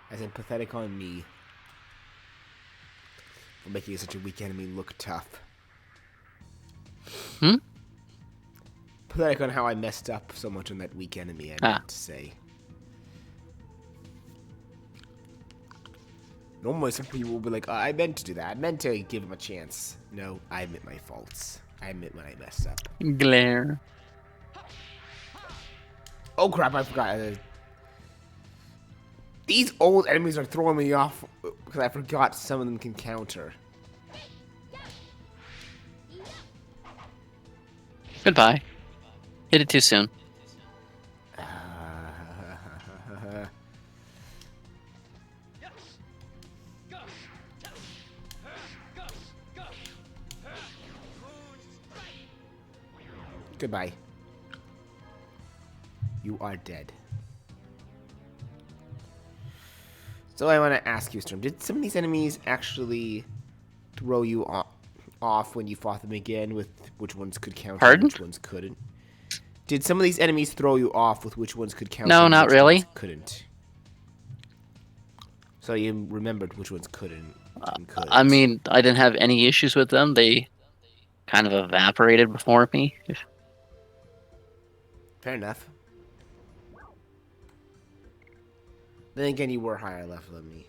As in pathetic on me for making such a weak enemy look tough. Hmm? Pathetic on how I messed up so much on that weak enemy, I meant to say. Normally some people will be like, oh, I meant to do that. I meant to give him a chance. No, I admit my faults. I admit when I messed up. Glare. Oh crap, I forgot. These old enemies are throwing me off because I forgot some of them can counter. Goodbye. Hit it too soon. Goodbye. You are dead. So I want to ask you, Storm, did some of these enemies actually throw you off when you fought them again with which ones could counter Pardon? and which ones couldn't? Did some of these enemies throw you off with which ones could counter No, and not which really. ones couldn't? So you remembered which ones couldn't and couldn't. I mean, I didn't have any issues with them. They kind of evaporated before me. Fair enough. Then again, you were higher level than me.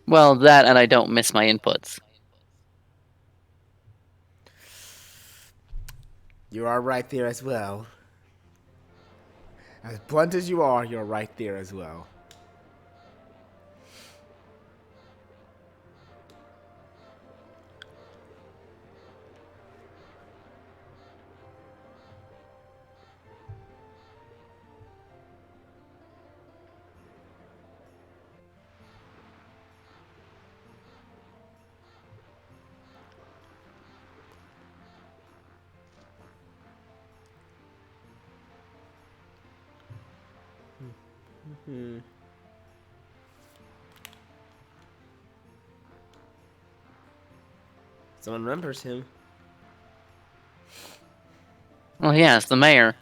Well, that and I don't miss my inputs. You are right there as well. As blunt as you are, you're right there as well. Someone remembers him. Well, yeah, it's the mayor.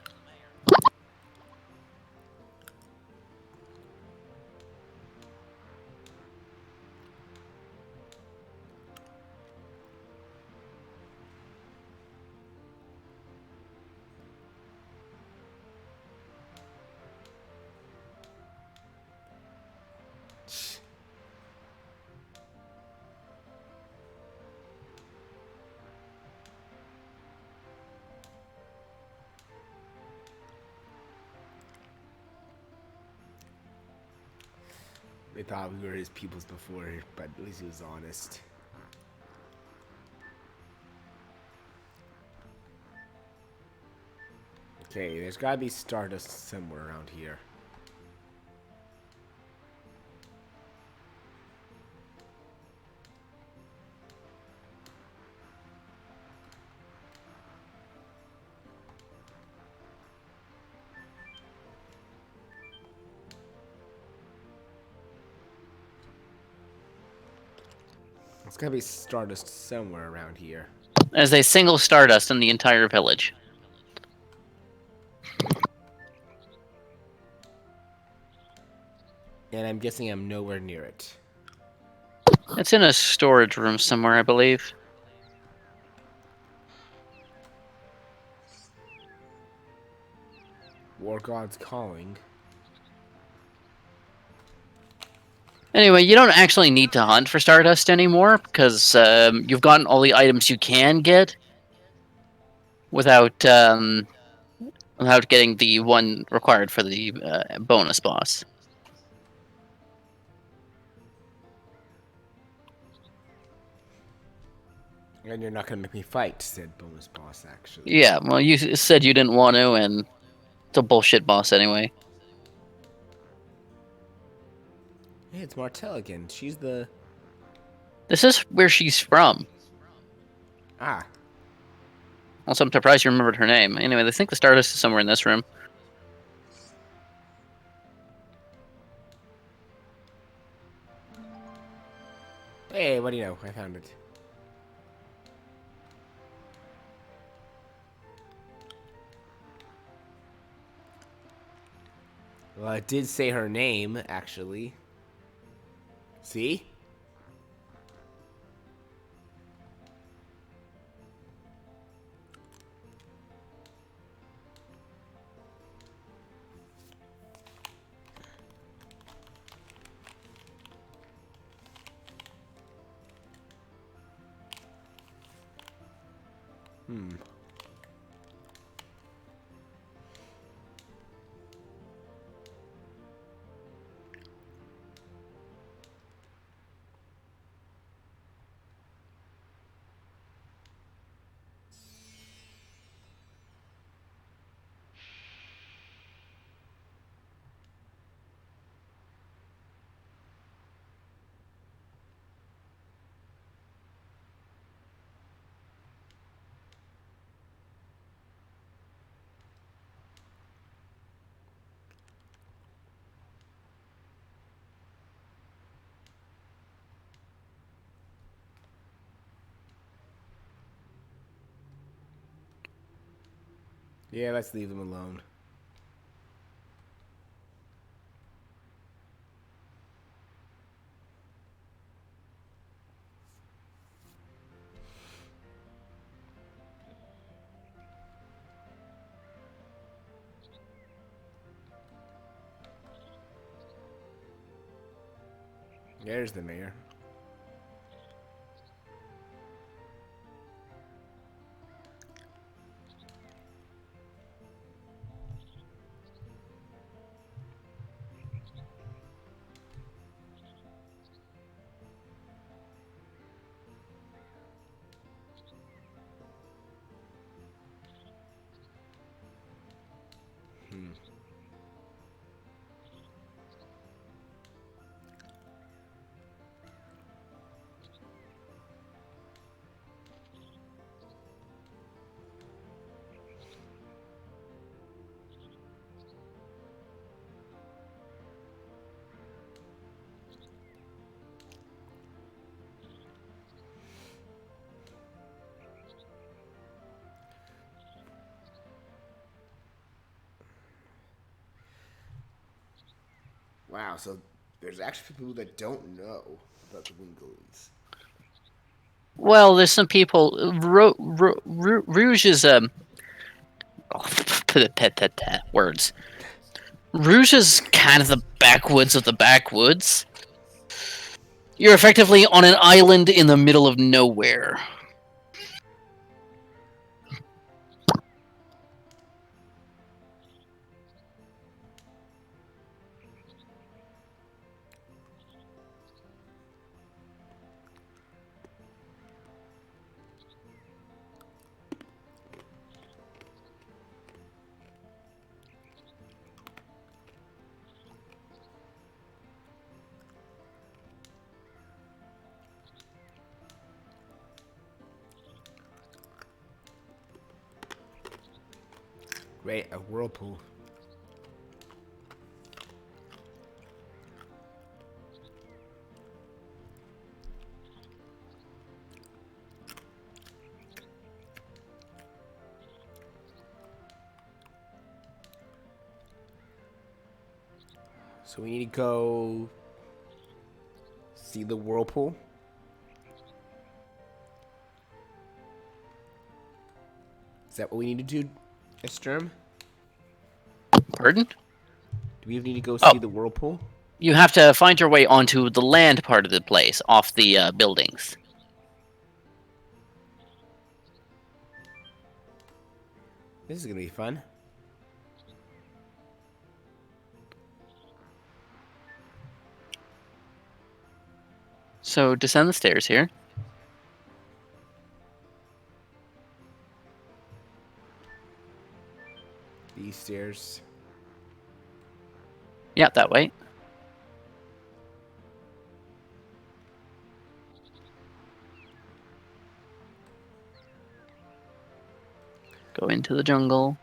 They thought we were his peoples before, but at least he was honest. Okay, there's gotta be Stardust somewhere around here. There's gotta be Stardust somewhere around here. As a single Stardust in the entire village. And I'm guessing I'm nowhere near it. It's in a storage room somewhere, I believe. War God's calling. Anyway, you don't actually need to hunt for Stardust anymore, because you've gotten all the items you can get without getting the one required for the bonus boss. And you're not gonna make me fight, said bonus boss, actually. Yeah, well, you said you didn't want to, and it's a bullshit boss anyway. Hey, it's Martell again. She's the... This is where she's from. Ah. Also, I'm surprised you remembered her name. Anyway, I think the Stardust is somewhere in this room. Hey, what do you know? I found it. Well, I did say her name, actually. See? Yeah, let's leave them alone. There's the mayor. Wow, so there's actually people that don't know about the Winglies. Well, there's some people. Rouge is words. Rouge is kind of the backwoods of the backwoods. You're effectively on an island in the middle of nowhere. Great, a whirlpool. So we need to go see the whirlpool. Is that what we need to do, Sturm? Pardon? Do we need to go Oh. see the whirlpool? You have to find your way onto the land part of the place, off the buildings. This is gonna be fun. So descend the stairs here. These stairs. Yeah, that way. Go into the jungle.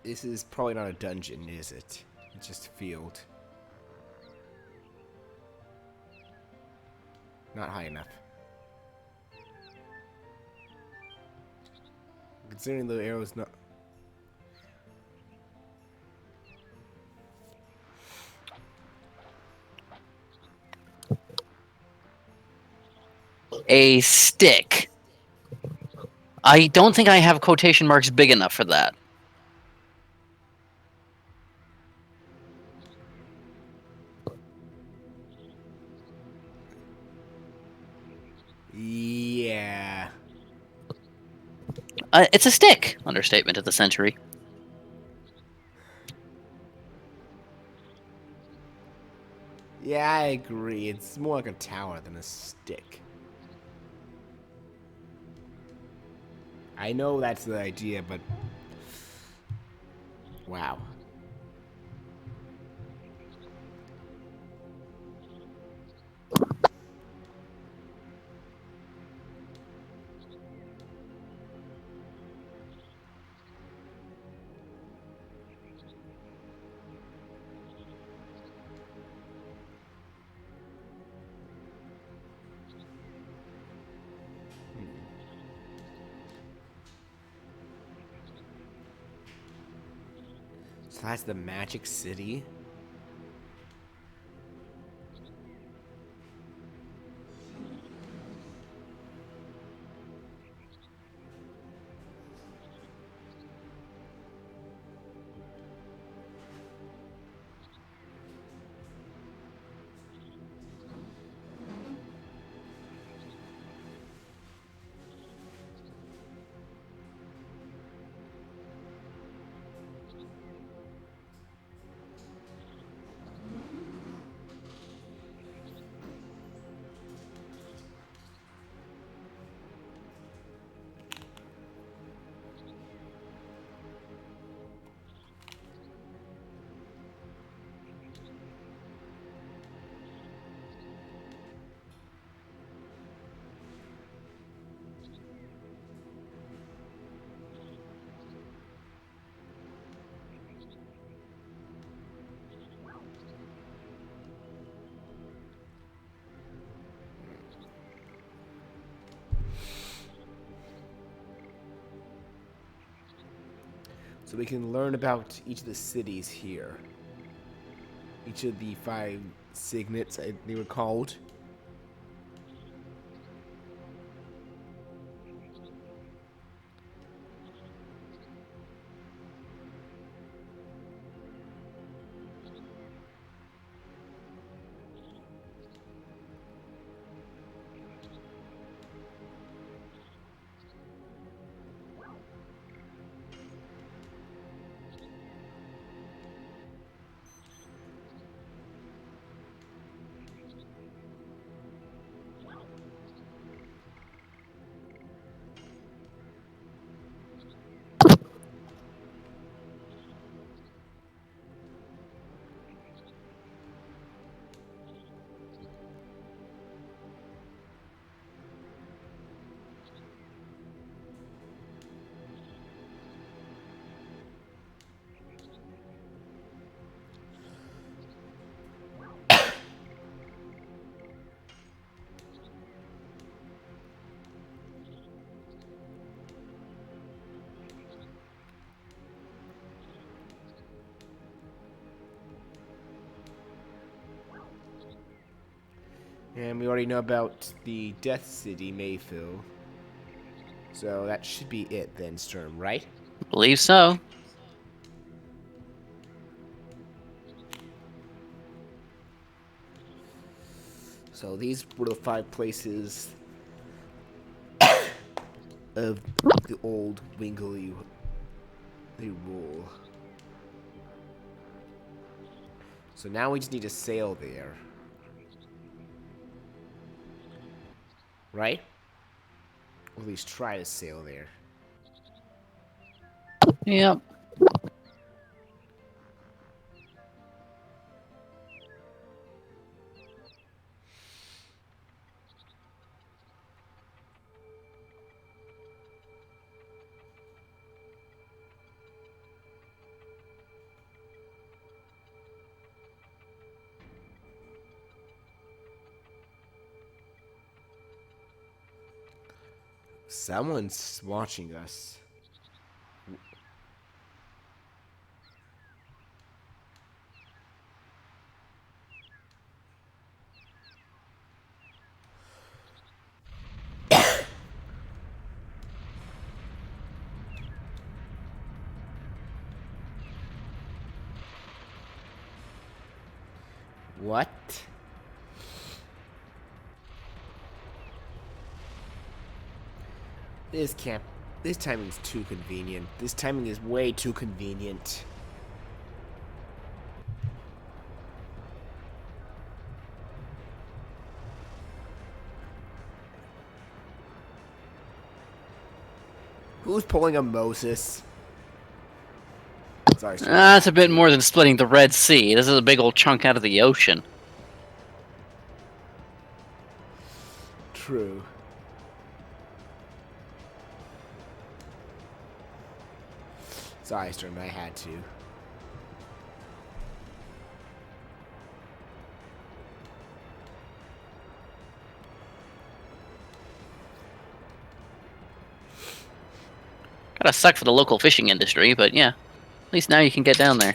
This is probably not a dungeon, is it? It's just a field. Not high enough. Considering the arrow's not... A stick. I don't think I have quotation marks big enough for that. Yeah. It's a stick. Understatement of the century. Yeah, I agree. It's more like a tower than a stick. I know that's the idea, but... Wow. So that's the Magic City? So we can learn about each of the cities here. Each of the 5 signets, they were called. And we already know about the Death City, Mayfield. So that should be it then, Sturm, right? Believe so. So these were the 5 places of the old Wingley they rule. So now we just need to sail there. Right? Or at least try to sail there. Yep. Someone's watching us. What? This timing is too convenient. This timing is way too convenient. Who's pulling a Moses? Sorry. That's a bit more than splitting the Red Sea. This is a big old chunk out of the ocean. True. Sorry, Sturm, I had to. Gotta suck for the local fishing industry, but yeah. At least now you can get down there.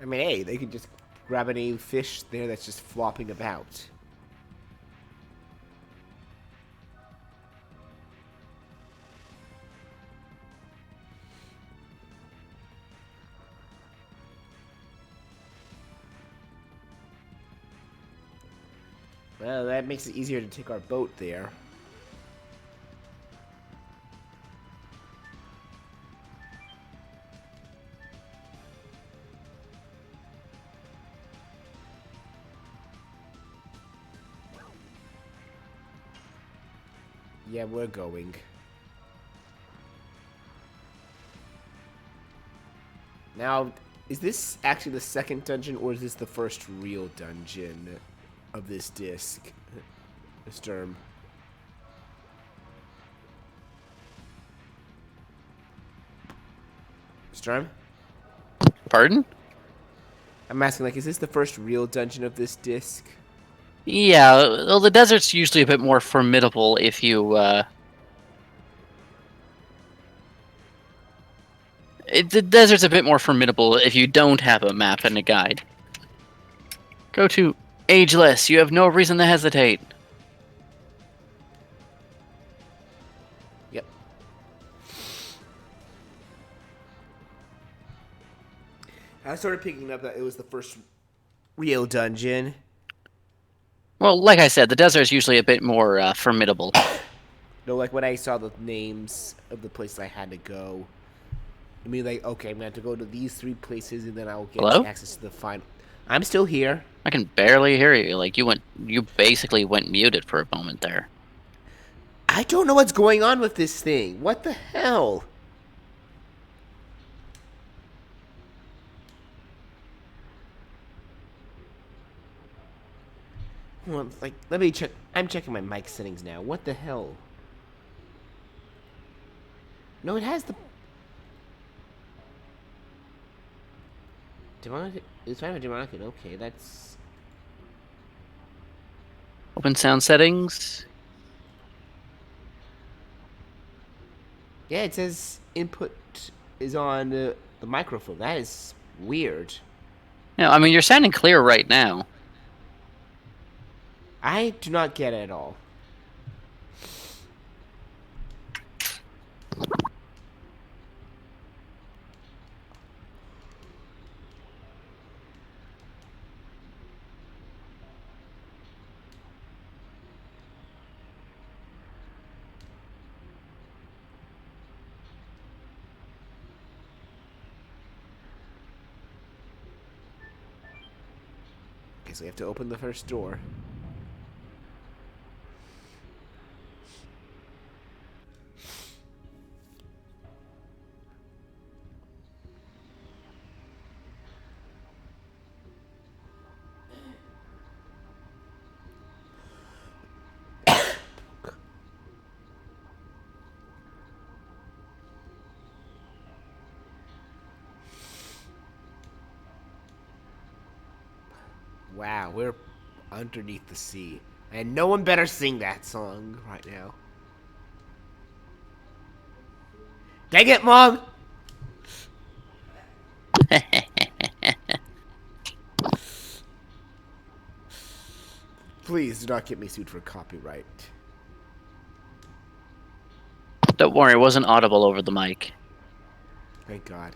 I mean, hey, they could just grab any fish there that's just flopping about. Well, that makes it easier to take our boat there. Yeah, we're going. Now, is this actually the second dungeon, or is this the first real dungeon of this disc, Sturm? Sturm? Pardon? I'm asking, like, is this the first real dungeon of this disc? Yeah, well, the desert's usually a bit more formidable if you, The desert's a bit more formidable if you don't have a map and a guide. Go to Ageless. You have no reason to hesitate. Yep. I started picking up that it was the first real dungeon. Well, like I said, the desert is usually a bit more formidable. No, like when I saw the names of the places I had to go, I mean, like, okay, I'm gonna have to go to these 3 places, and then I'll get Hello? access to the final. I'm still here. I can barely hear you. Like you basically went muted for a moment there. I don't know what's going on with this thing. What the hell? Hold on, like, let me check. I'm checking my mic settings now. What the hell? No, it has the demonic. It's fine with demonic. Okay, that's. Open sound settings. Yeah, it says input is on the microphone. That is weird. No, I mean you're sounding clear right now. I do not get it at all. Okay, so we have to open the first door. Wow, we're underneath the sea. And no one better sing that song right now. Dang it, Mom! Please do not get me sued for copyright. Don't worry, it wasn't audible over the mic. Thank God.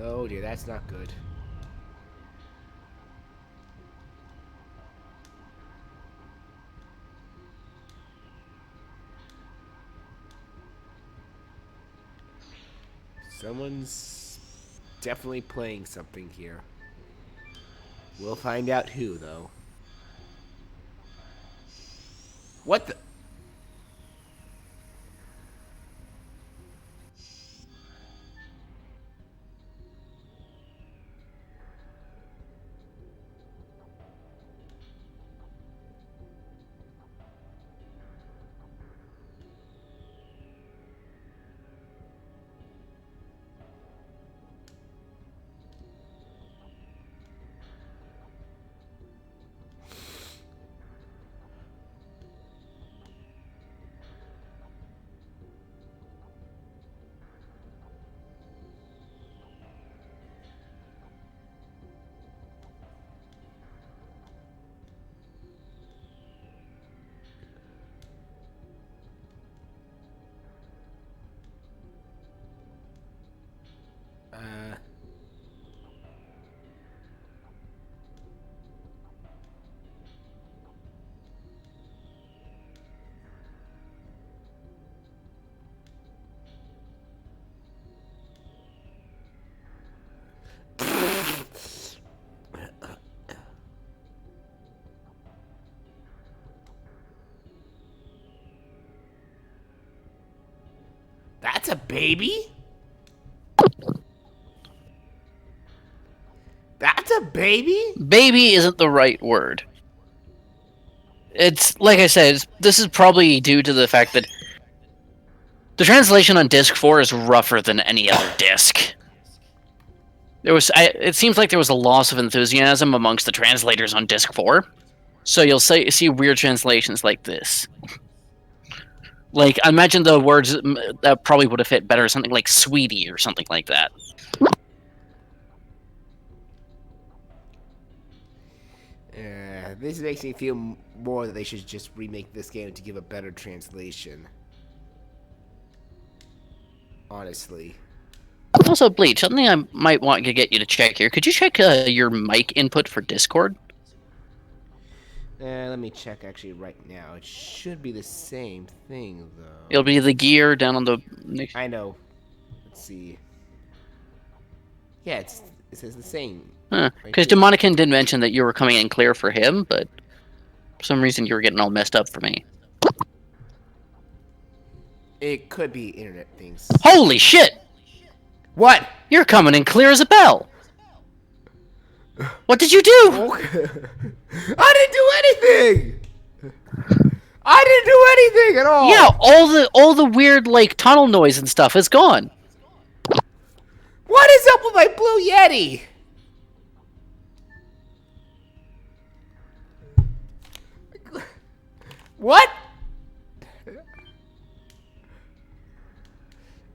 Oh dear, that's not good. Someone's definitely playing something here. We'll find out who, though. What the? Uh... That's a baby? That's It's a baby? Baby isn't the right word. It's, like I said, this is probably due to the fact that the translation on disc 4 is rougher than any other disc. It seems like there was a loss of enthusiasm amongst the translators on disc 4. So you'll see weird translations like this. Like, I imagine the words that probably would have fit better, something like sweetie or something like that. This makes me feel more that they should just remake this game to give a better translation. Honestly. Also, Bleach, something I might want to get you to check here. Could you check your mic input for Discord? Let me check actually right now. It should be the same thing, though. It'll be the gear down on the... I know. Let's see. Yeah, it says the same. Because Right Demonican did mention that you were coming in clear for him, but for some reason you were getting all messed up for me. It could be internet things. Holy shit! What? You're coming in clear as a bell! What did you do? I didn't do anything! I didn't do anything at all! Yeah, all the weird, like, tunnel noise and stuff is gone. What is up with my Blue Yeti? What?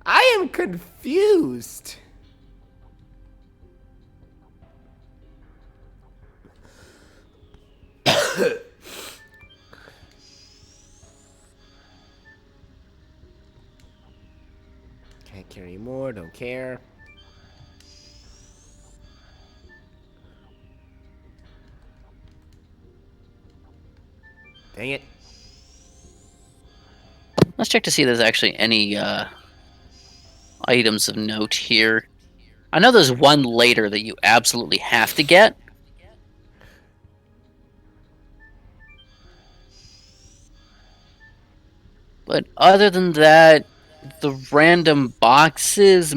I am confused. Can't carry anymore, don't care. Dang it. Let's check to see if there's actually any items of note here. I know there's one later that you absolutely have to get. But other than that, the random boxes,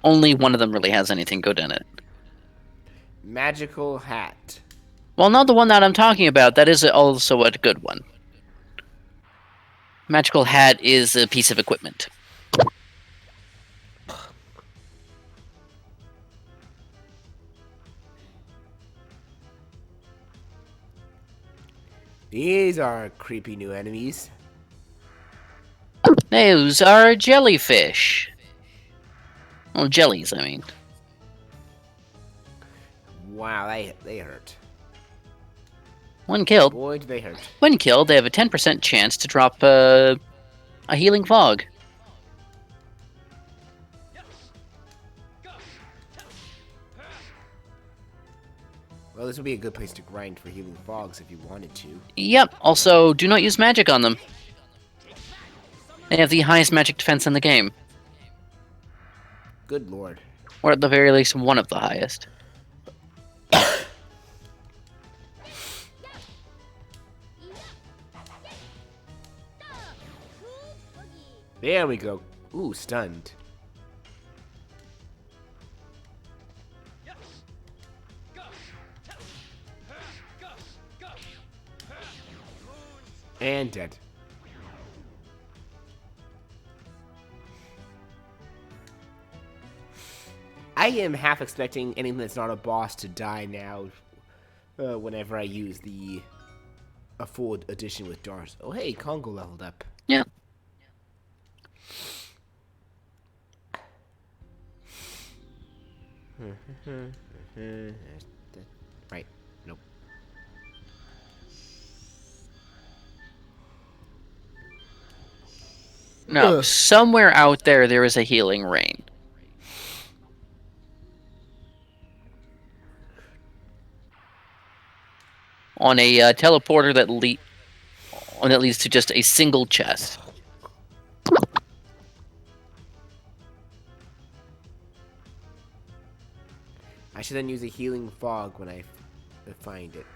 only one of them really has anything good in it. Magical hat. Well, not the one that I'm talking about. That is also a good one. Magical hat is a piece of equipment. These are creepy new enemies. Those are jellyfish. Well, jellies, I mean. Wow, they hurt. When killed, Boy, do they hurt. When killed, they have a 10% chance to drop a healing fog. Well, this would be a good place to grind for healing fogs if you wanted to. Yep, also, do not use magic on them. They have the highest magic defense in the game. Good lord. Or at the very least, one of the highest. There we go. Ooh, stunned. And dead. I am half expecting anything that's not a boss to die now whenever I use a full edition with Dars. Oh, hey, Congo leveled up. Yeah. Right. Nope. No, somewhere out there is a healing rain. On a teleporter that leads to just a single chest. I should then use a healing fog when I find it.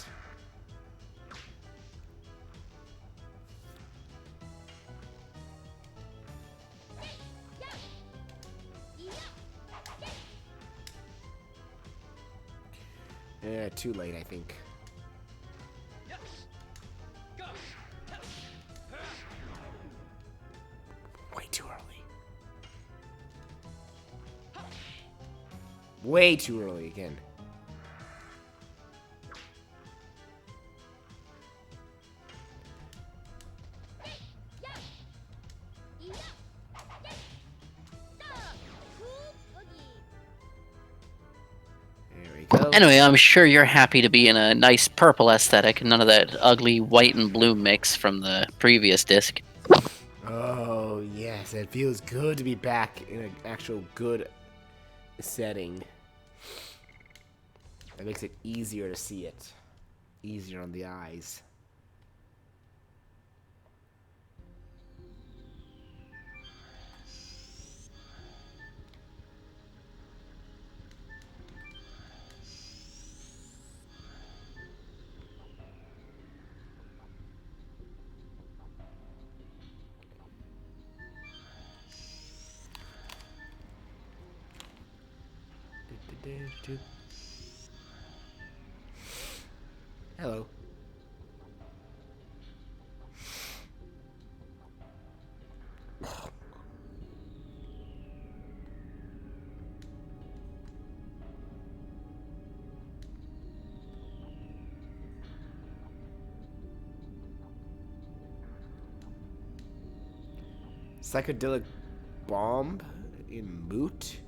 Too late, I think. Way too early. Way too early again. There we go. Anyway, I'm sure you're happy to be in a nice purple aesthetic and none of that ugly white and blue mix from the previous disc. Oh, yes. It feels good to be back in an actual good setting. That makes it easier to see it. Easier on the eyes. Hello. Psychedelic bomb in moot?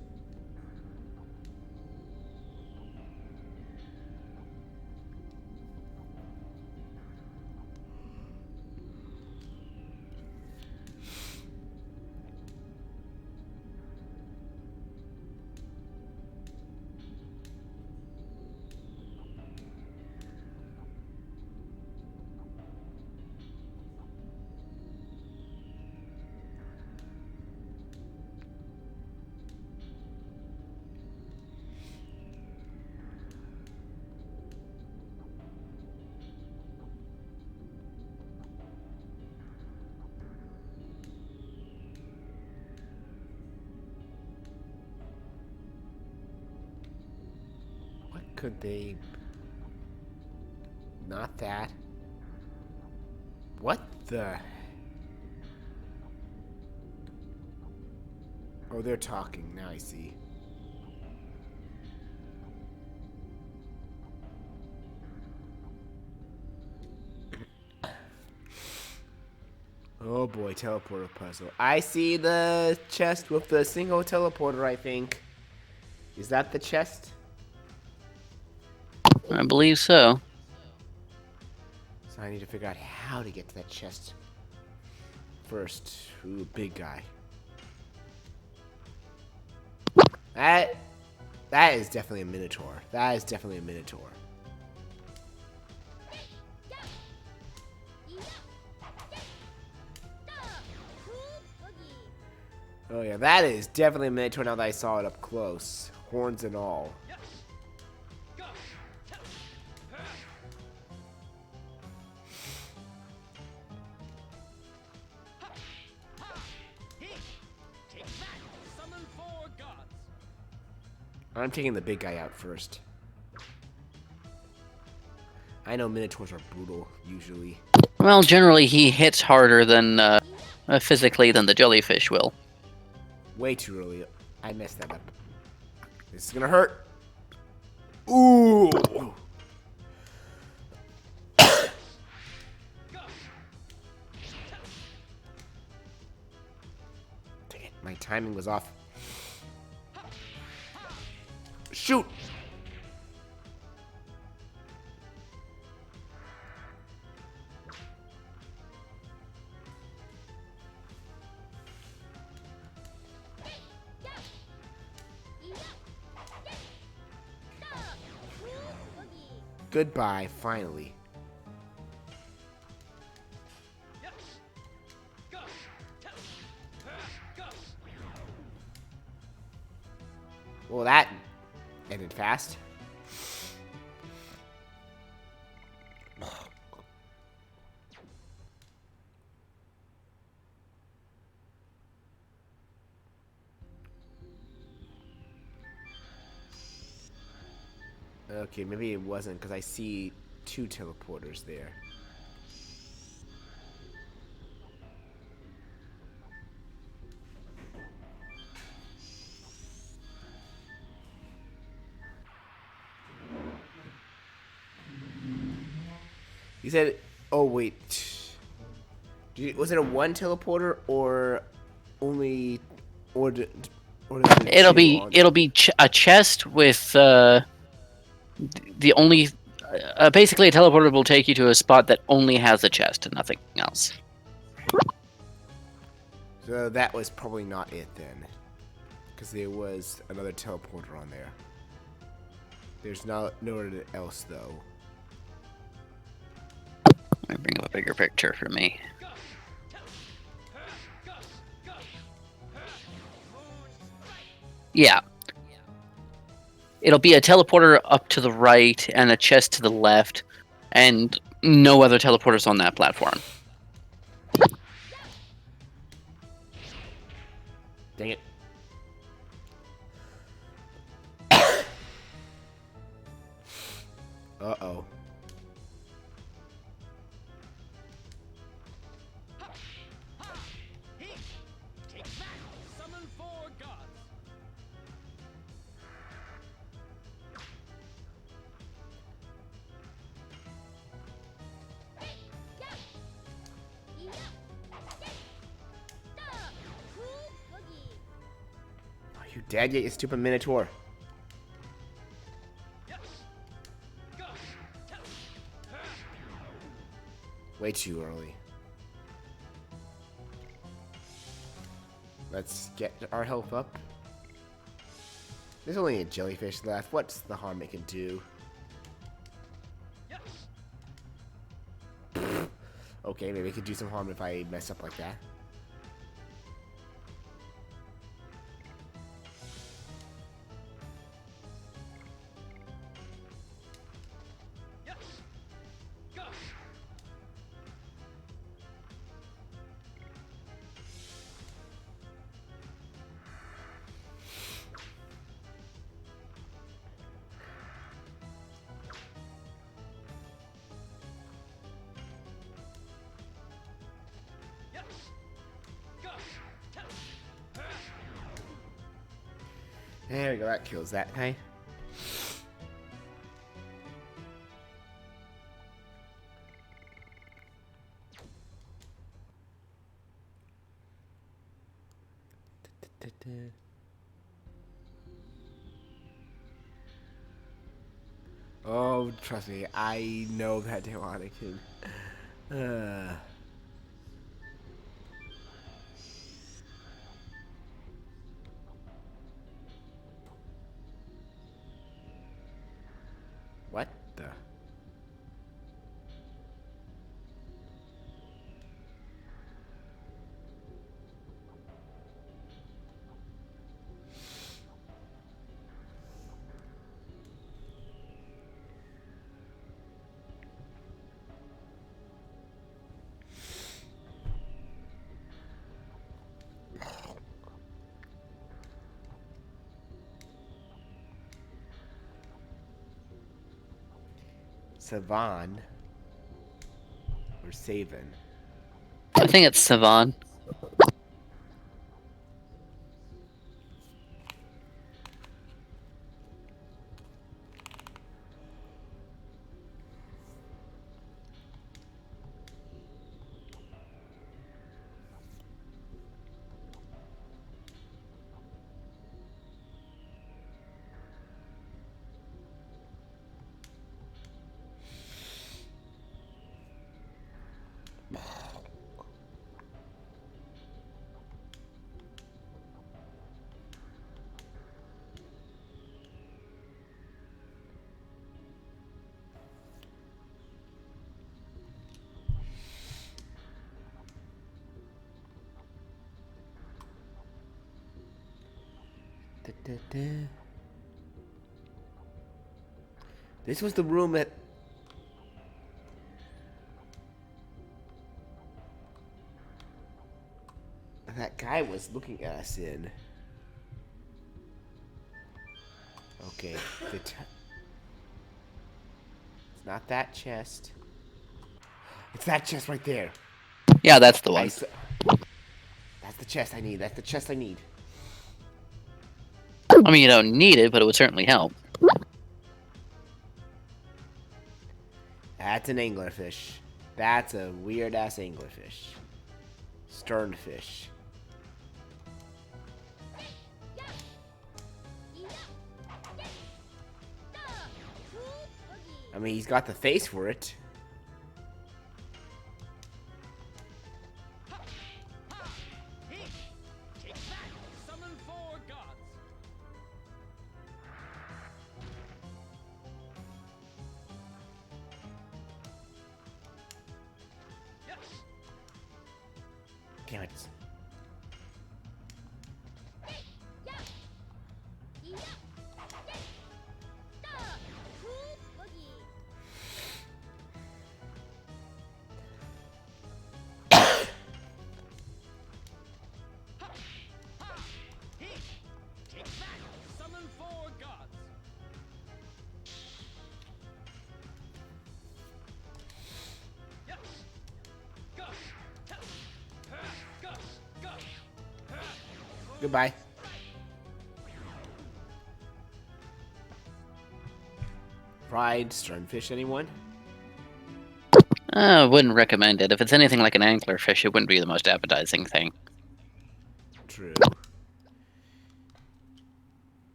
Could they... Not that. What the... Oh, they're talking. Now I see. Oh boy, teleporter puzzle. I see the chest with the single teleporter, I think. Is that the chest? I believe so. So I need to figure out how to get to that chest first. Ooh, big guy. That is definitely a Minotaur. That is definitely a Minotaur. Oh yeah, that is definitely a Minotaur now that I saw it up close. Horns and all. I'm taking the big guy out first. I know Minotaurs are brutal, usually. Well, generally he hits harder than physically than the jellyfish will. Way too early. I messed that up. This is gonna hurt. Ooh! Dang it, my timing was off. Shoot! Goodbye, finally. Well, that ended fast. Okay, maybe it wasn't because I see 2 teleporters there. You said, oh wait, was it a 1 teleporter or only, or or is it It'll 2 be on? a chest with the only basically a teleporter will take you to a spot that only has a chest and nothing else. So that was probably not it then, because there was another teleporter on there. There's nowhere else though. Let me bring up a bigger picture for me. Yeah. It'll be a teleporter up to the right and a chest to the left, and no other teleporters on that platform. Dang it. Uh-oh. Are you dead yet, you stupid Minotaur? Way too early. Let's get our health up. There's only a jellyfish left. What's the harm it can do? Okay, maybe it could do some harm if I mess up like that. There we go, that kills that guy. Oh, trust me, I know that demonic can. What the? Savan or Savan? I think it's Savan. This was the room that guy was looking at us in. Okay, It's not that chest. It's that chest right there. Yeah, that's the one. That's the chest I need. That's the chest I need. I mean, you don't need it, but it would certainly help. That's an anglerfish. That's a weird-ass anglerfish. Sternfish. I mean, he's got the face for it. Damn it. Goodbye. Fried sternfish, anyone? I wouldn't recommend it. If it's anything like an anglerfish, it wouldn't be the most appetizing thing. True.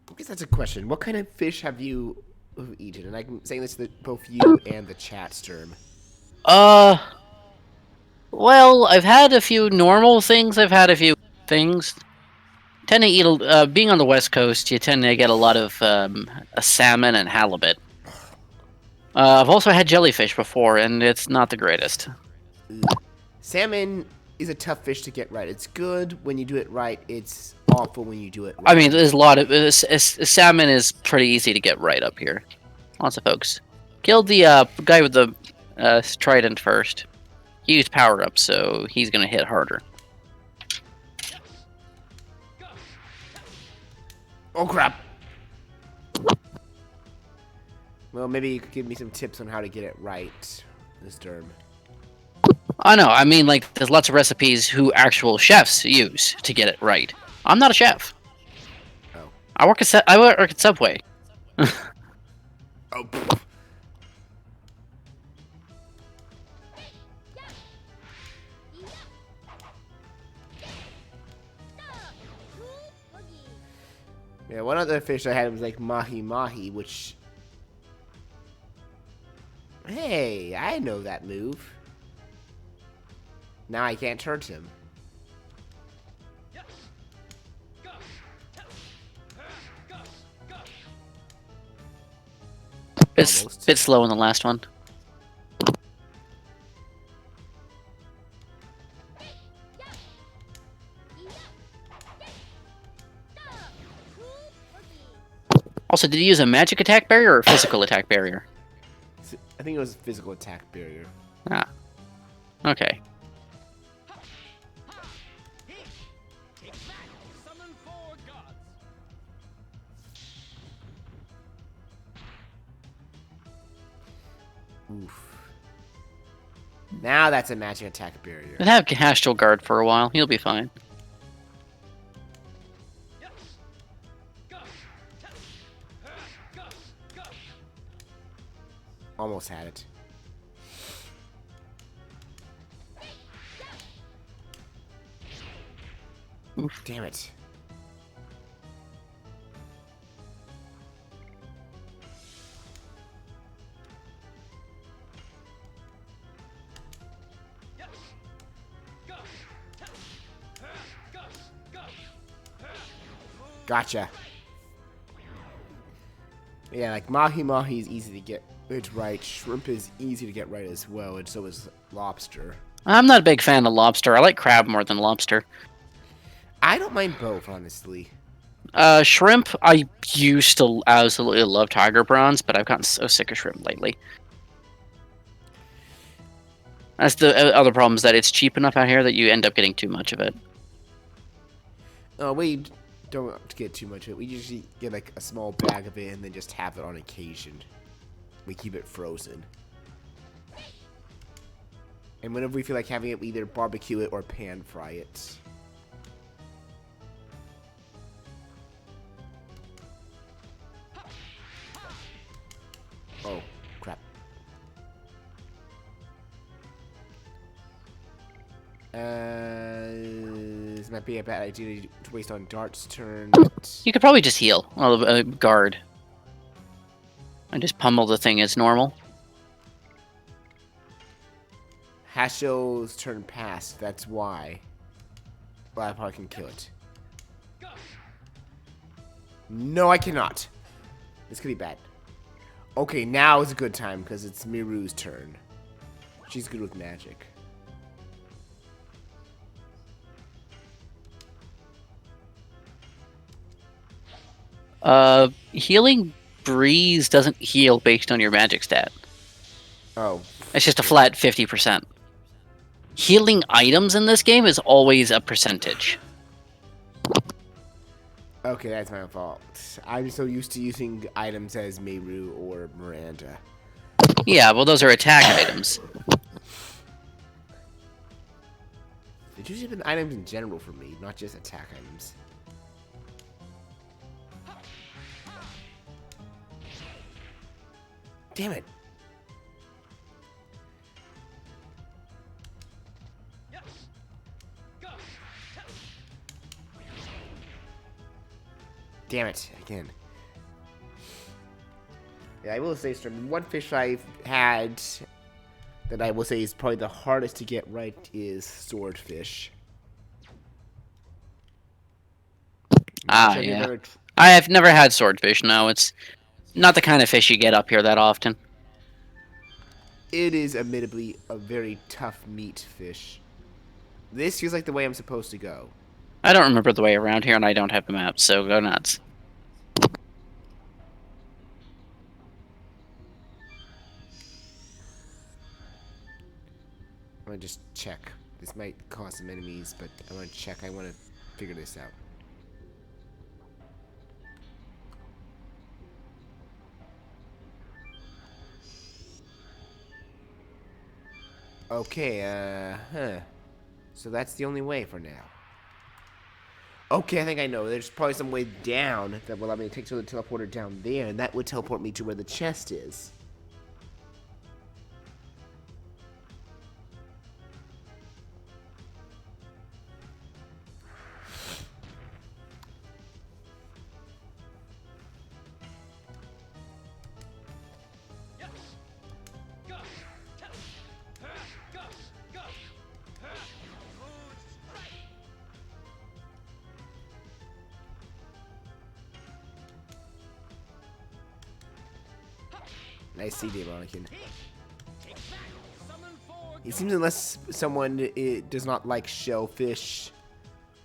I guess that's a question. What kind of fish have you eaten? And I'm saying this to both you and the chat, Sturm. Well, I've had a few normal things. I've had a few things. Tend to eat. Being on the West Coast, you tend to get a lot of a salmon and halibut. I've also had jellyfish before, and it's not the greatest. Salmon is a tough fish to get right. It's good when you do it right. It's awful when you do it right. I mean, there's a lot of salmon is pretty easy to get right up here. Lots of folks killed the guy with the trident first. He used power up, so he's gonna hit harder. Oh crap! Well, maybe you could give me some tips on how to get it right, this term. I know. I mean, like, there's lots of recipes who actual chefs use to get it right. I'm not a chef. Oh. I work at Subway. Oh. Pfft. Yeah, one other fish I had was like mahi mahi, which. Hey, I know that move. Now I can't hurt him. It's Almost. a bit slow in the last one. Also, did you use a magic attack barrier or a physical attack barrier? I think it was a physical attack barrier. Ah. Okay. Oof. Now that's a magic attack barrier. Have Castral Guard for a while. He'll be fine. Almost had it. Oof. Damn it. Gotcha. Yeah, like mahi mahi is easy to get it right. Shrimp is easy to get right as well, and so is lobster. I'm not a big fan of lobster. I like crab more than lobster. I don't mind both, honestly. Shrimp, I used to absolutely love tiger prawns, but I've gotten so sick of shrimp lately. That's the other problem, is that it's cheap enough out here that you end up getting too much of it. Oh, we don't get too much of it. We usually get like a small bag of it and then just have it on occasion. we keep it frozen. And whenever we feel like having it, we either barbecue it or pan fry it. Oh, crap. This might be a bad idea to waste on Dart's turn. You could probably just heal. Well, guard. And just pummel the thing as normal. Hasho's turn passed, that's why. Well, I probably can kill it. No, I cannot. This could be bad. Okay, now is a good time, because it's Miru's turn. She's good with magic. Healing Breeze doesn't heal based on your magic stat. Oh. It's just a flat 50%. Healing items in this game is always a percentage. Okay, that's my fault. I'm so used to using items as Miru or Miranda. Yeah, well, those are attack items. It's usually been items in general for me, not just attack items. Damn it. Damn it, again. Yeah, I will say, Storm, one fish I've had that I will say is probably the hardest to get right is swordfish. Ah, yeah. I have never had swordfish, no. It's not the kind of fish you get up here that often. It is admittedly a very tough meat fish. This feels like the way I'm supposed to go. I don't remember the way around here, and I don't have the map, so go nuts. I'm gonna just check. This might cause some enemies, but I want to check. I want to figure this out. Okay, so that's the only way for now. Okay, I think I know. There's probably some way down that will allow me to take the teleporter down there, and that would teleport me to where the chest is. Nice CD, Monacan. It seems unless someone does not like shellfish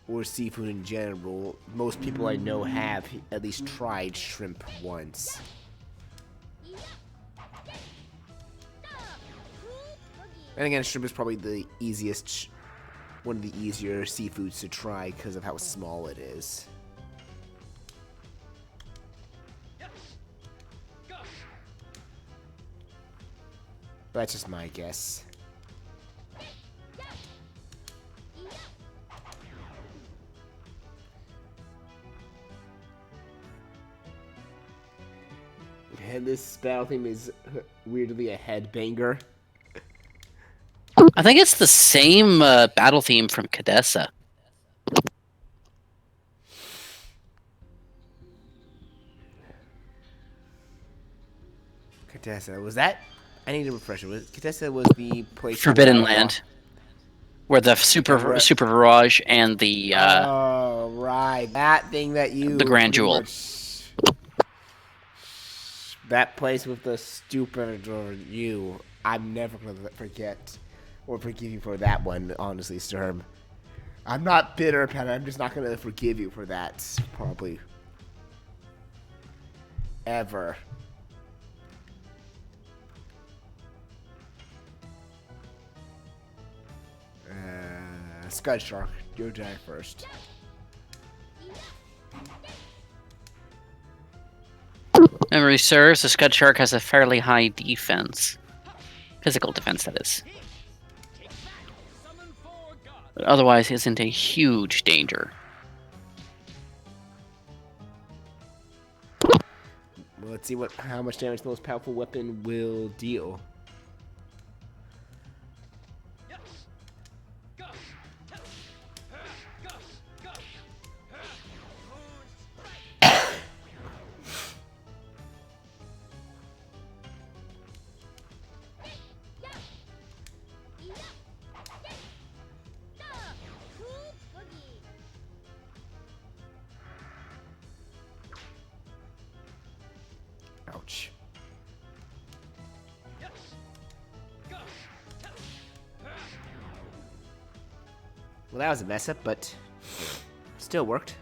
or seafood in general, most people I know have at least tried shrimp once. And again, shrimp is probably the easiest, one of the easier seafoods to try because of how small it is. That's just my guess. And this battle theme is weirdly a headbanger. I think it's the same battle theme from Cadessa. Cadessa, was that? I need a refresher. Cadessa was the place. Forbidden Land, where the super barrage and the oh right, that thing that you the Grand Jewel. That place with the stupid you. I'm never gonna forget or forgive you for that one. Honestly, Sturm. I'm not bitter, Pen. I'm just not gonna forgive you for that. Probably. Ever. Scud Shark, you die first. Memory serves, the Scud Shark has a fairly high defense. Physical defense, that is. But otherwise, he isn't a huge danger. Well, let's see how much damage the most powerful weapon will deal. Ouch. Well, that was a mess up, but still worked.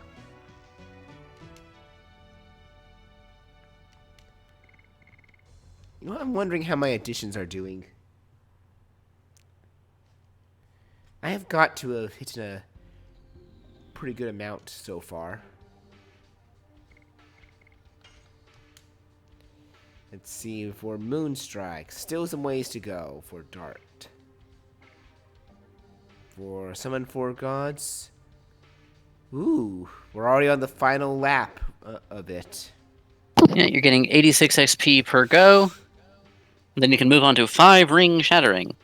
You know what? I'm wondering how my additions are doing. I have got to have hit a pretty good amount so far. Let's see, for Moonstrike, still some ways to go for Dart. For Summon 4 Gods, ooh, we're already on the final lap of it. Yeah, you're getting 86 XP per go. Then you can move on to 5 Ring Shattering.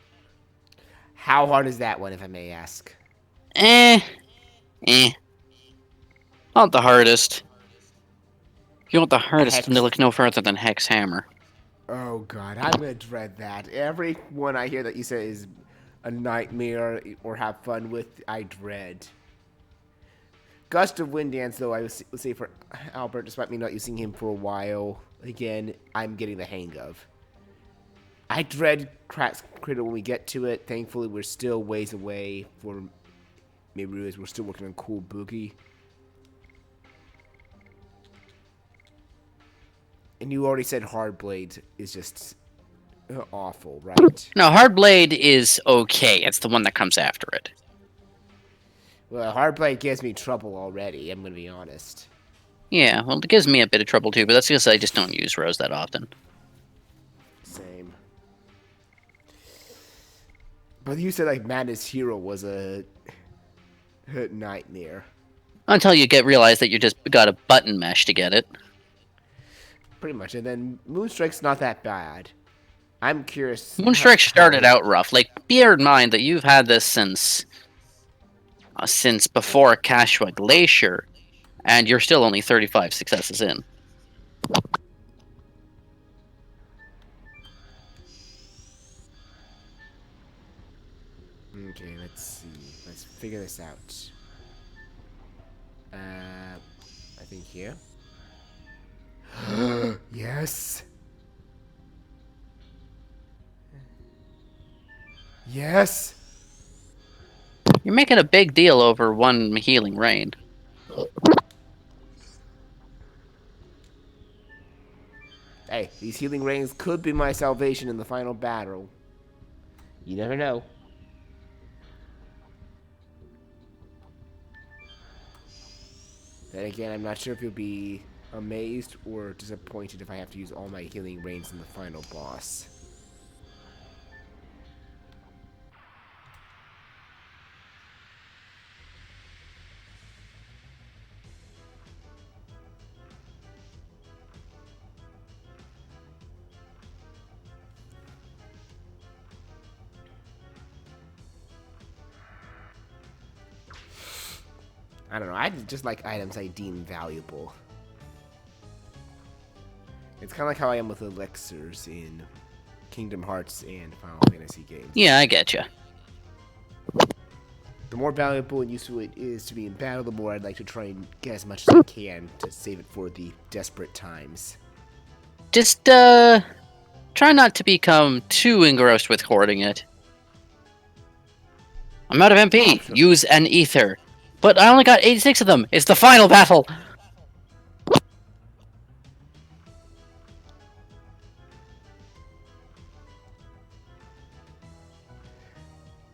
How hard is that one, if I may ask? Eh. Not the hardest. If you want the hardest, then look no further than Hex Hammer. Oh god, I'm gonna dread that. Every one I hear that you say is a nightmare or have fun with, I dread. Gust of Wind Dance, though, I would say for Albert, despite me not using him for a while, again, I'm getting the hang of. I dread Crack's Cradle when we get to it. Thankfully, we're still ways away for maybe we're still working on Cool Boogie. And you already said Hardblade is just awful, right? No, Hardblade is okay. It's the one that comes after it. Well, Hardblade gives me trouble already, I'm going to be honest. Yeah, well, it gives me a bit of trouble too, but that's because I just don't use Rose that often. Same. But you said, like, Madness Hero was a nightmare. Until you realize that you just got a button mesh to get it. Pretty much, and then Moonstrike's not that bad. I'm curious. Moonstrike started out rough. Like, bear in mind that you've had this since before Kashua Glacier, and you're still only 35 successes in. Okay, let's see. Let's figure this out. I think here. Yes. Yes. You're making a big deal over one healing rain. Hey, these healing rains could be my salvation in the final battle. You never know. Then again, I'm not sure if you'll be amazed or disappointed if I have to use all my healing rains in the final boss. I don't know, I just like items I deem valuable. It's kind of like how I am with elixirs in Kingdom Hearts and Final Fantasy games. Yeah, I getcha. The more valuable and useful it is to be in battle, the more I'd like to try and get as much as I can to save it for the desperate times. Just, try not to become too engrossed with hoarding it. I'm out of MP. Awesome. Use an ether. But I only got 86 of them. It's the final battle.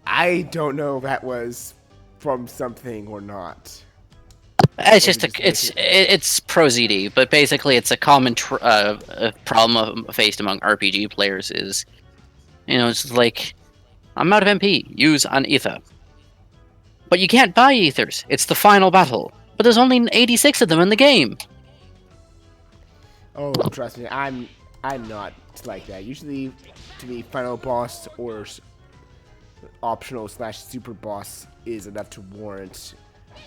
I don't know if that was from something or not. It's Or is just it just making it- it's pro ZD, but basically it's a common problem faced among RPG players is, it's like, I'm out of MP, use an ether. But you can't buy ethers. It's the final battle. But there's only 86 of them in the game. Oh, trust me, I'm not like that. Usually, to me, final boss or optional slash super boss is enough to warrant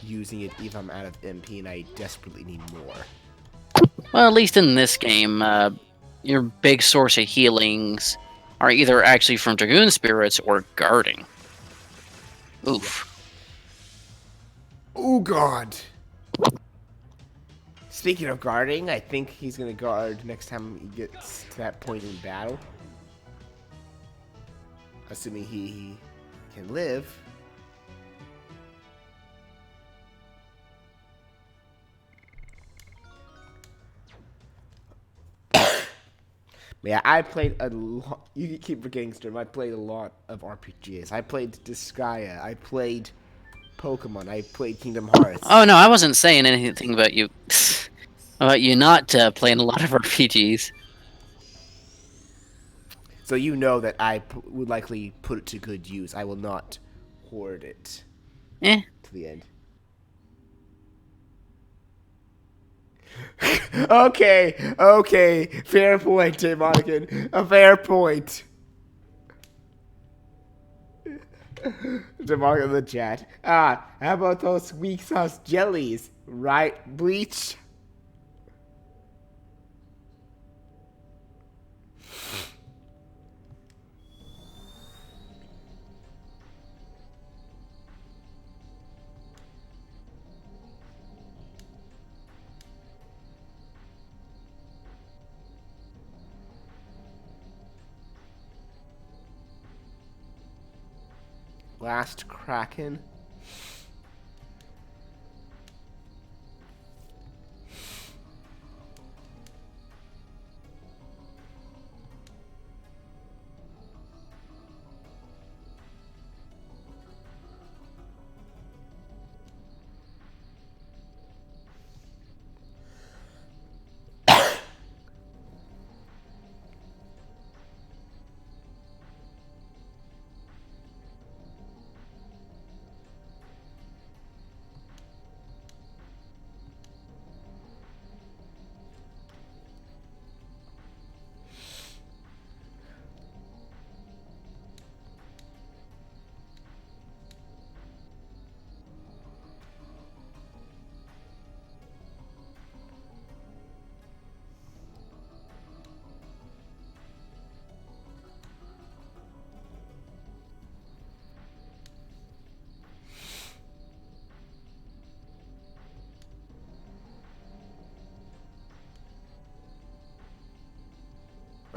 using it if I'm out of MP and I desperately need more. Well, at least in this game, your big source of healings are either actually from Dragoon spirits or guarding. Oof. Oh God! Speaking of guarding, I think he's gonna guard next time he gets to that point in battle. Assuming he can live. Yeah, I played a lot. You keep forgetting, Sturm. I played a lot of RPGs. I played Disgaea. I played Pokemon. I played Kingdom Hearts. Oh no, I wasn't saying anything about you. About you not playing a lot of RPGs. So you know that I would likely put it to good use. I will not hoard it Eh. to the end. Okay. Fair point, Monaghan. A fair point. Monaghan in the chat. How about those weak sauce jellies? Right, Bleach? Last Kraken.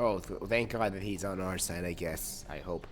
Oh, thank God that he's on our side, I guess. I hope.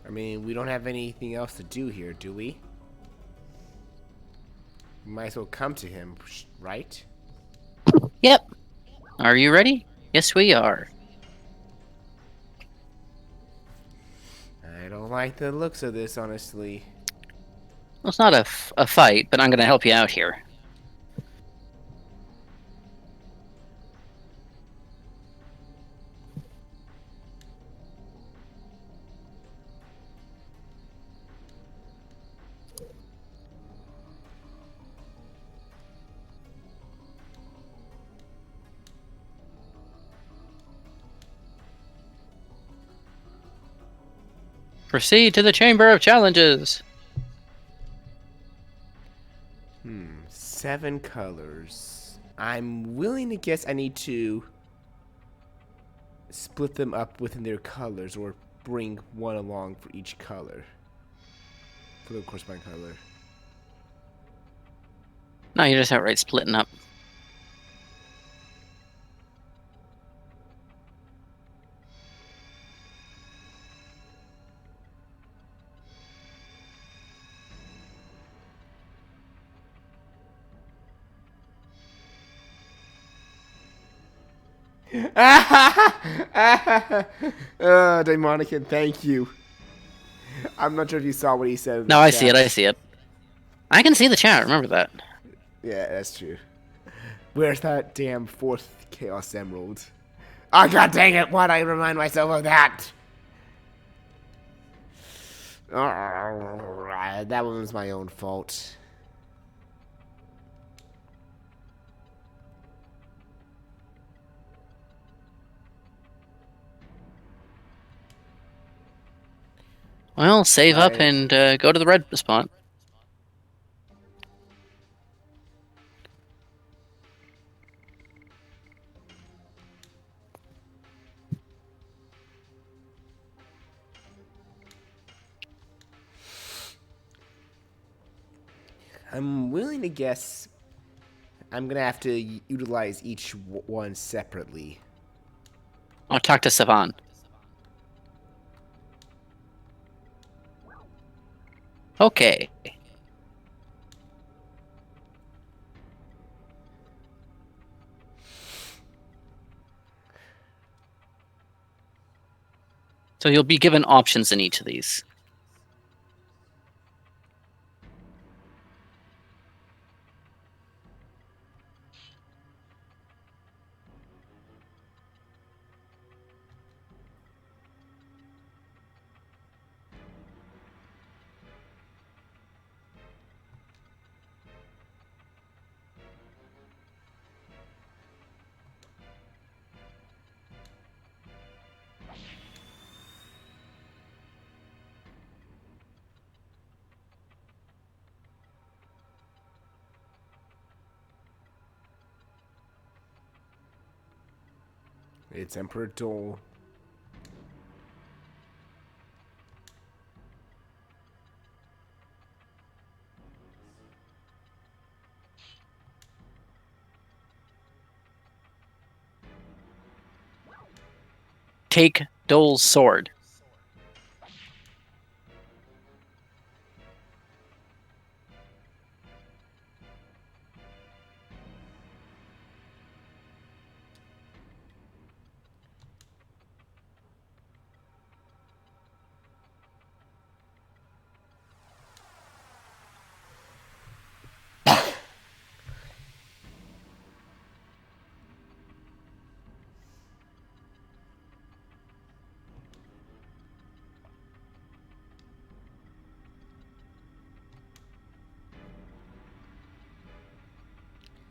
I mean, we don't have anything else to do here, do we? We might as well come to him, right? Yep. Are you ready? Yes, we are. I don't like the looks of this, honestly. Well, it's not a fight, but I'm going to help you out here. Proceed to the Chamber of Challenges. 7 colors. I'm willing to guess I need to split them up within their colors or bring one along for each color. For the corresponding color. No, you're just outright splitting up. Daemonican, thank you. I'm not sure if you saw what he said. No, I see it. I see it. I can see the chat. Remember that. Yeah, that's true. Where's that damn 4th Chaos Emerald? Oh, god dang it! Why'd I remind myself of that? That one was my own fault. Well, save up Right. and go to the red spot. I'm willing to guess I'm gonna have to utilize each one separately. I'll talk to Savan. Okay. So you'll be given options in each of these. It's Emperor Dole. Take Dole's sword.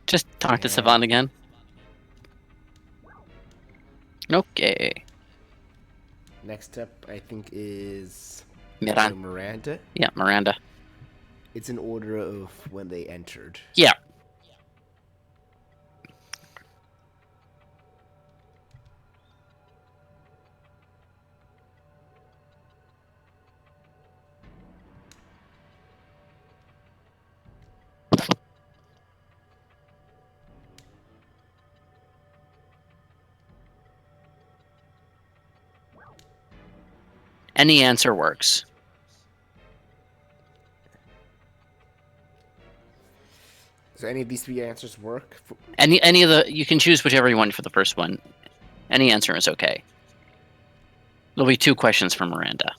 Just talk to Savan again. Okay. Next up, I think, is Miranda. Miranda. Yeah, Miranda. It's in order of when they entered. Yeah. Any answer works. So any of these 3 answers work? Any of the you can choose whichever you want for the first one. Any answer is okay. There'll be 2 questions from Miranda.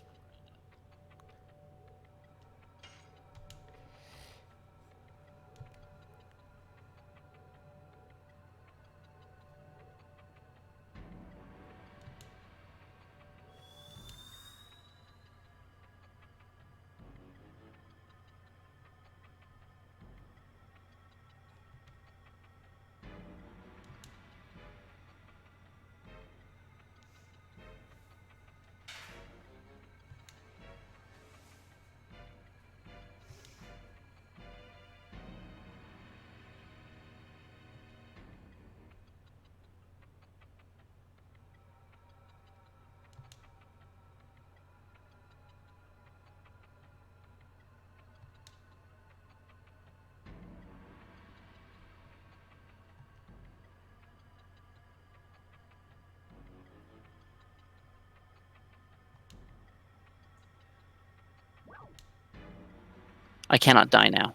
I cannot die now.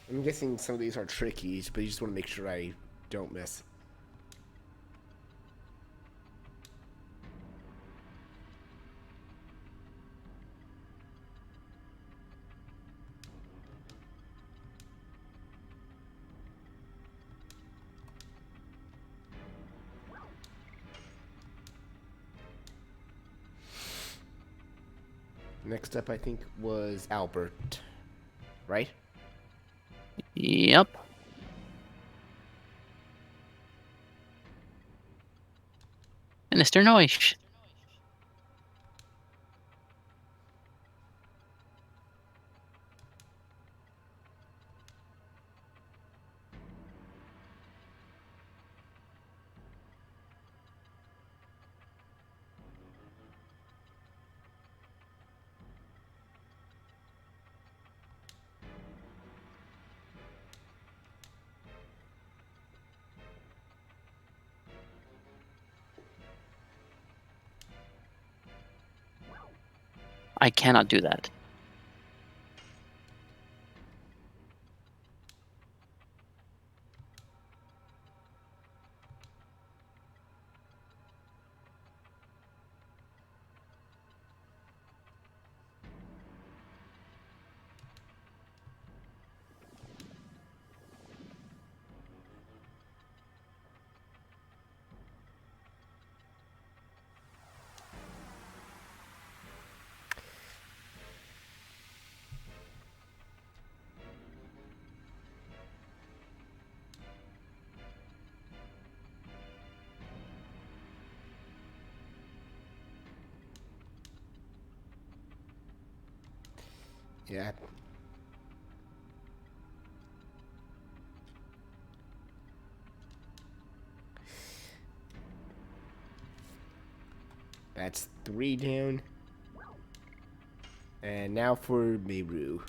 I'm guessing some of these are tricky, but you just want to make sure I don't miss. Next up, I think, was Albert. Right? Yep. Mr. Noish. I cannot do that. Yeah. That's 3 down. And now for Meru.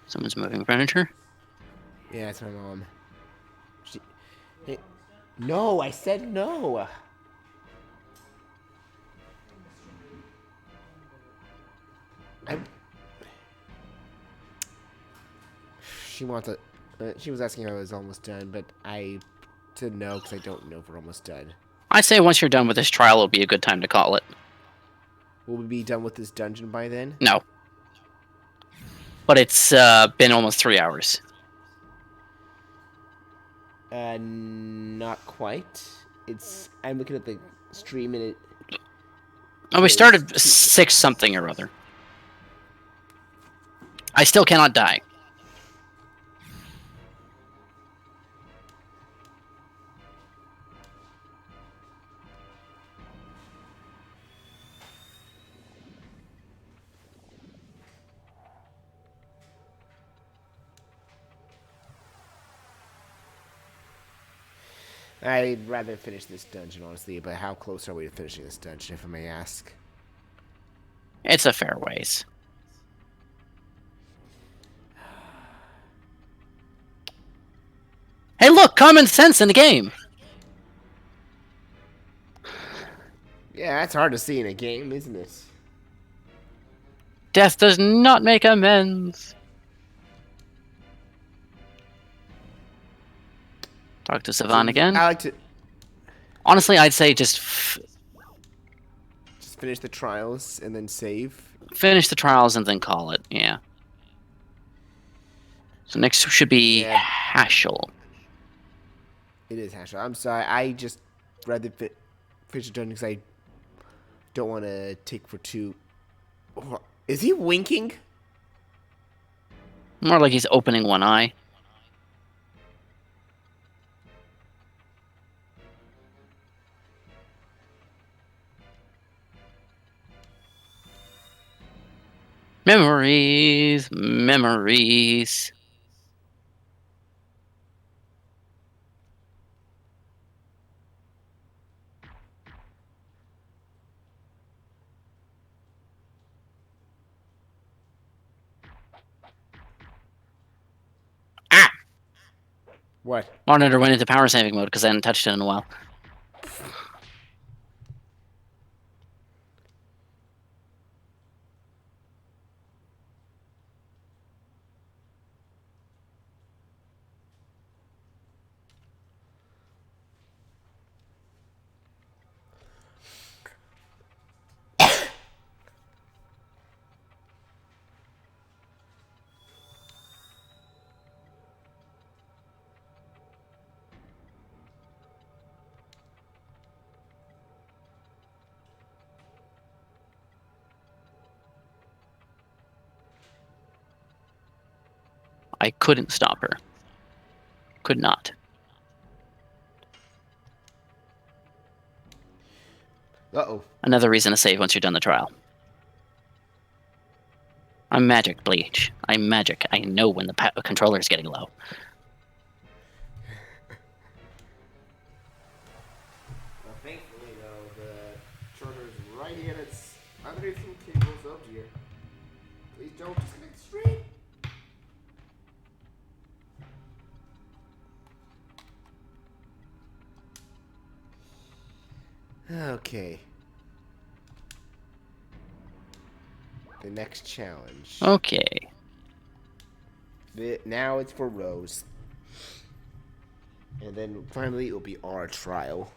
Someone's moving furniture. Yeah, it's my mom. Hey, no, I said no. She wants a. She was asking if I was almost done, but I said no because I don't know if we're almost done. I say once you're done with this trial, it'll be a good time to call it. Will we be done with this dungeon by then? No. But it's been almost 3 hours. Not quite. It's. I'm looking at the stream and it. Oh, we started 6 something or other. I still cannot die. I'd rather finish this dungeon, honestly, but how close are we to finishing this dungeon, if I may ask? It's a fair ways. Hey, look! Common sense in the game! Yeah, that's hard to see in a game, isn't it? Death does not make amends. Talk to Savan again. I like to Honestly, I'd say just finish the trials and then save. finish the trials and then call it. Yeah. So next should be Yeah. Hashel. It is Hashel. I'm sorry. I just read the Fisher Dungeon because I don't want to take for two. Is he winking? More like he's opening one eye. Memories, memories. Ah! What? Monitor went into power saving mode because I hadn't touched it in a while. I couldn't stop her. Could not. Uh-oh. Another reason to save once you're done the trial. I'm magic, Bleach. I'm magic. I know when the controller is getting low. Well, thankfully, though, the charger is right here. It's underneath some cables up here. Please don't disconnect the stream. Okay. The next challenge. Okay. Now it's for Rose. And then finally it will be our trial.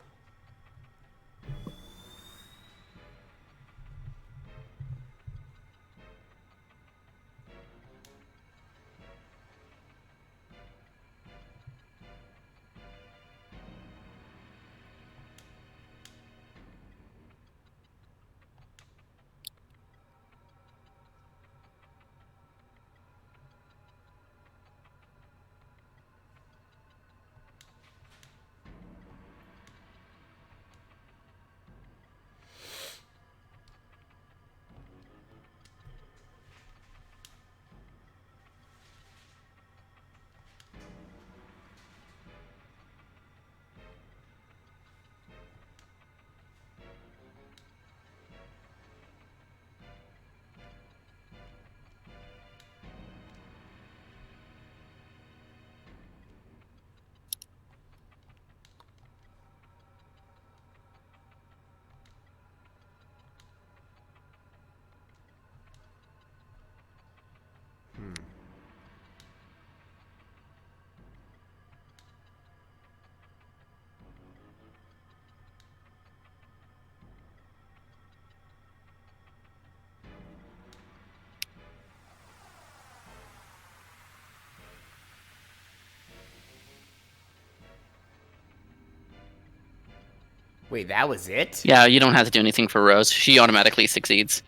Wait, that was it? Yeah, you don't have to do anything for Rose. She automatically succeeds.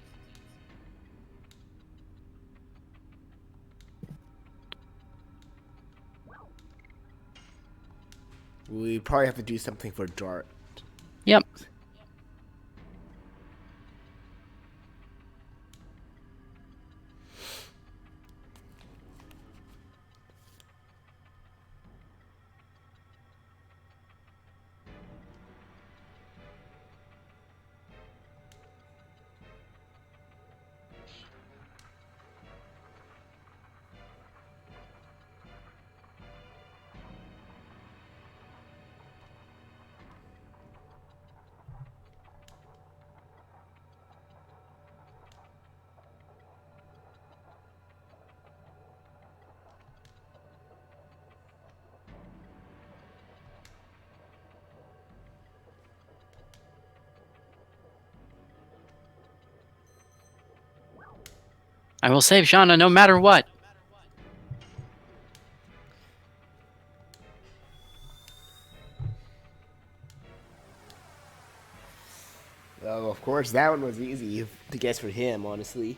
We probably have to do something for Dart. Yep. I will save Shauna no matter what. Oh, of course, that one was easy to guess for him, honestly.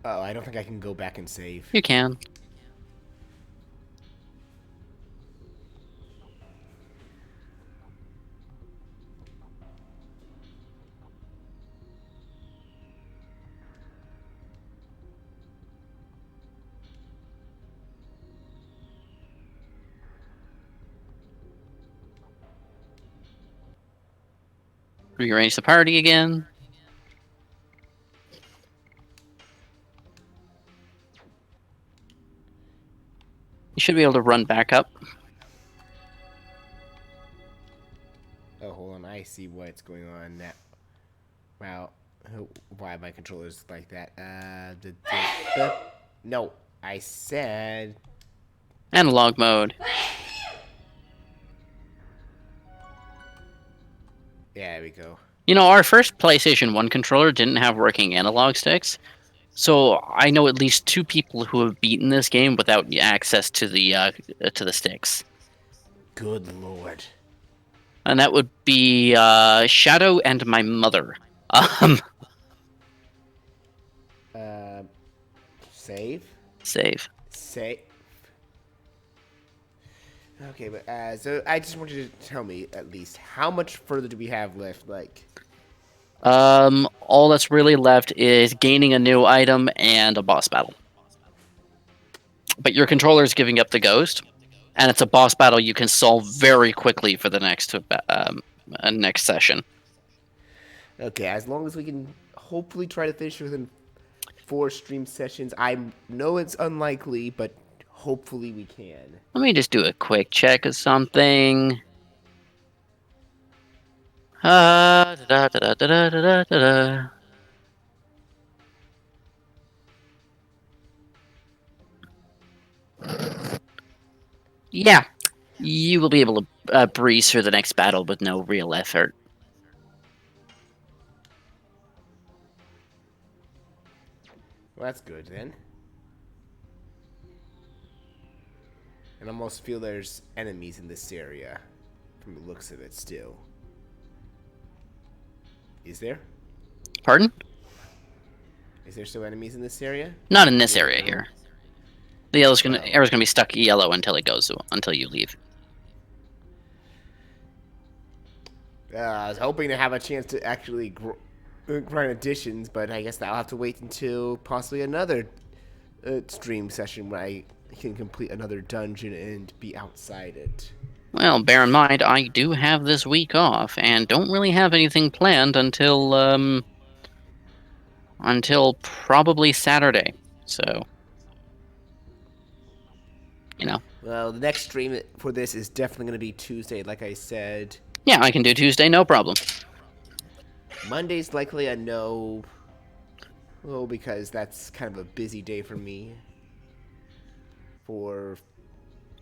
Oh, I don't think I can go back and save. You can. Rearrange the party again. You should be able to run back up. Oh, hold on. I see what's going on now. Wow. Why my controller's like that? No, I said... Analog mode. Yeah, there we go. You know, our first PlayStation 1 controller didn't have working analog sticks. So I know at least 2 people who have beaten this game without access to the sticks. Good lord. And that would be Shadow and my mother. Save? Save. Save. Okay, but so I just want you to tell me at least how much further do we have left? Like, All that's really left is gaining a new item and a boss battle. But your controller is giving up the ghost, and it's a boss battle you can solve very quickly for the next session. okay, as long as we can hopefully try to finish within 4 stream sessions. I know it's unlikely, but hopefully we can. Let me just do a quick check of something. Da-da-da-da-da-da-da. Yeah, you will be able to breeze through the next battle with no real effort. Well, that's good then. And I almost feel there's enemies in this area, from the looks of it still. Is there? Pardon? Is there still enemies in this area? Not in this area here. The area's gonna be stuck yellow until you leave. I was hoping to have a chance to actually grind additions, but I guess I'll have to wait until possibly another stream session where I can complete another dungeon and be outside it. Well, bear in mind, I do have this week off, and don't really have anything planned until probably Saturday. So, you know. Well, the next stream for this is definitely going to be Tuesday, like I said. Yeah, I can do Tuesday, no problem. Monday's likely a no. Well, because that's kind of a busy day for me.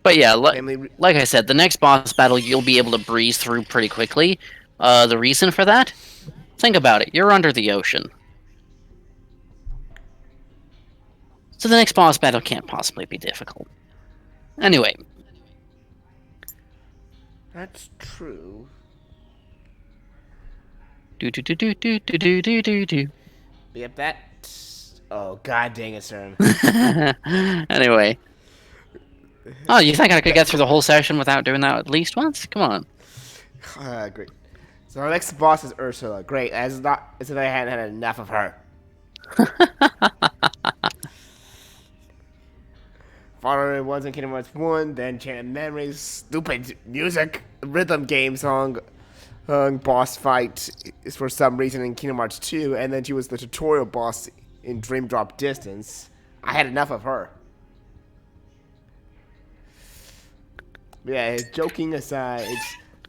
But yeah, like I said, the next boss battle you'll be able to breeze through pretty quickly. The reason for that? Think about it. You're under the ocean. So the next boss battle can't possibly be difficult. Anyway. That's true. Do. Yep, that... Oh, god dang it, sir. Anyway. Oh, you think I could get through the whole session without doing that at least once? Come on. Great. So our next boss is Ursula. Great, as if I hadn't had enough of her. Following ones in Kingdom Hearts 1, then Chain Memories, stupid music, rhythm game song, boss fight is for some reason in Kingdom Hearts 2, and then she was the tutorial boss in Dream Drop Distance. I had enough of her. Yeah, joking aside,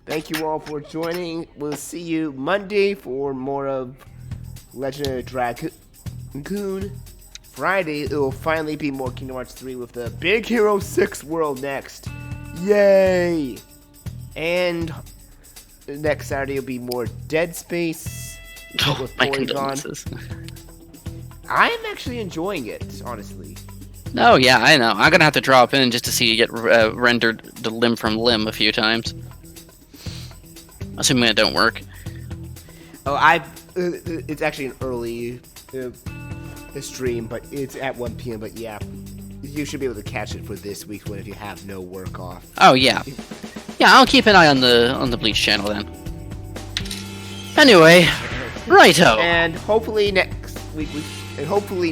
thank you all for joining. We'll see you Monday for more of Legend of Dragoon. Friday, it will finally be more Kingdom Hearts 3 with the Big Hero 6 world next. Yay! And next Saturday will be more Dead Space. Oh, my condolences. I am actually enjoying it, honestly. Oh yeah, I know. I'm gonna have to drop in just to see you get rendered the limb from limb a few times. Assuming it don't work. Oh, it's actually an early stream, but it's at 1 p.m. But yeah, you should be able to catch it for this week's one if you have no work off. Oh yeah, yeah. I'll keep an eye on the Bleach channel then. Anyway, righto. And hopefully next week, hopefully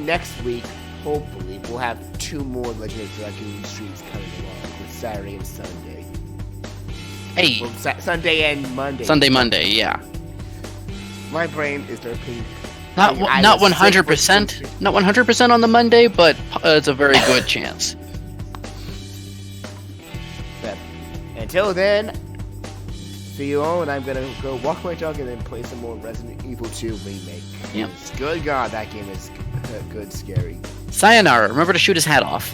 we'll have 2 more Legend of Dragoon streams coming along with Saturday and Sunday. Hey, Well, Sunday and Monday. Monday, yeah. My brain is derping. Not 100%, not 100% on the Monday, but it's a very good chance. But until then, see you all, and I'm gonna go walk my dog and then play some more Resident Evil 2 remake. Yep. Good God, that game is good, scary. Sayonara. Remember to shoot his hat off.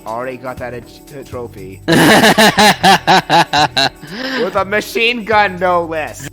Already got that trophy with a machine gun, no less.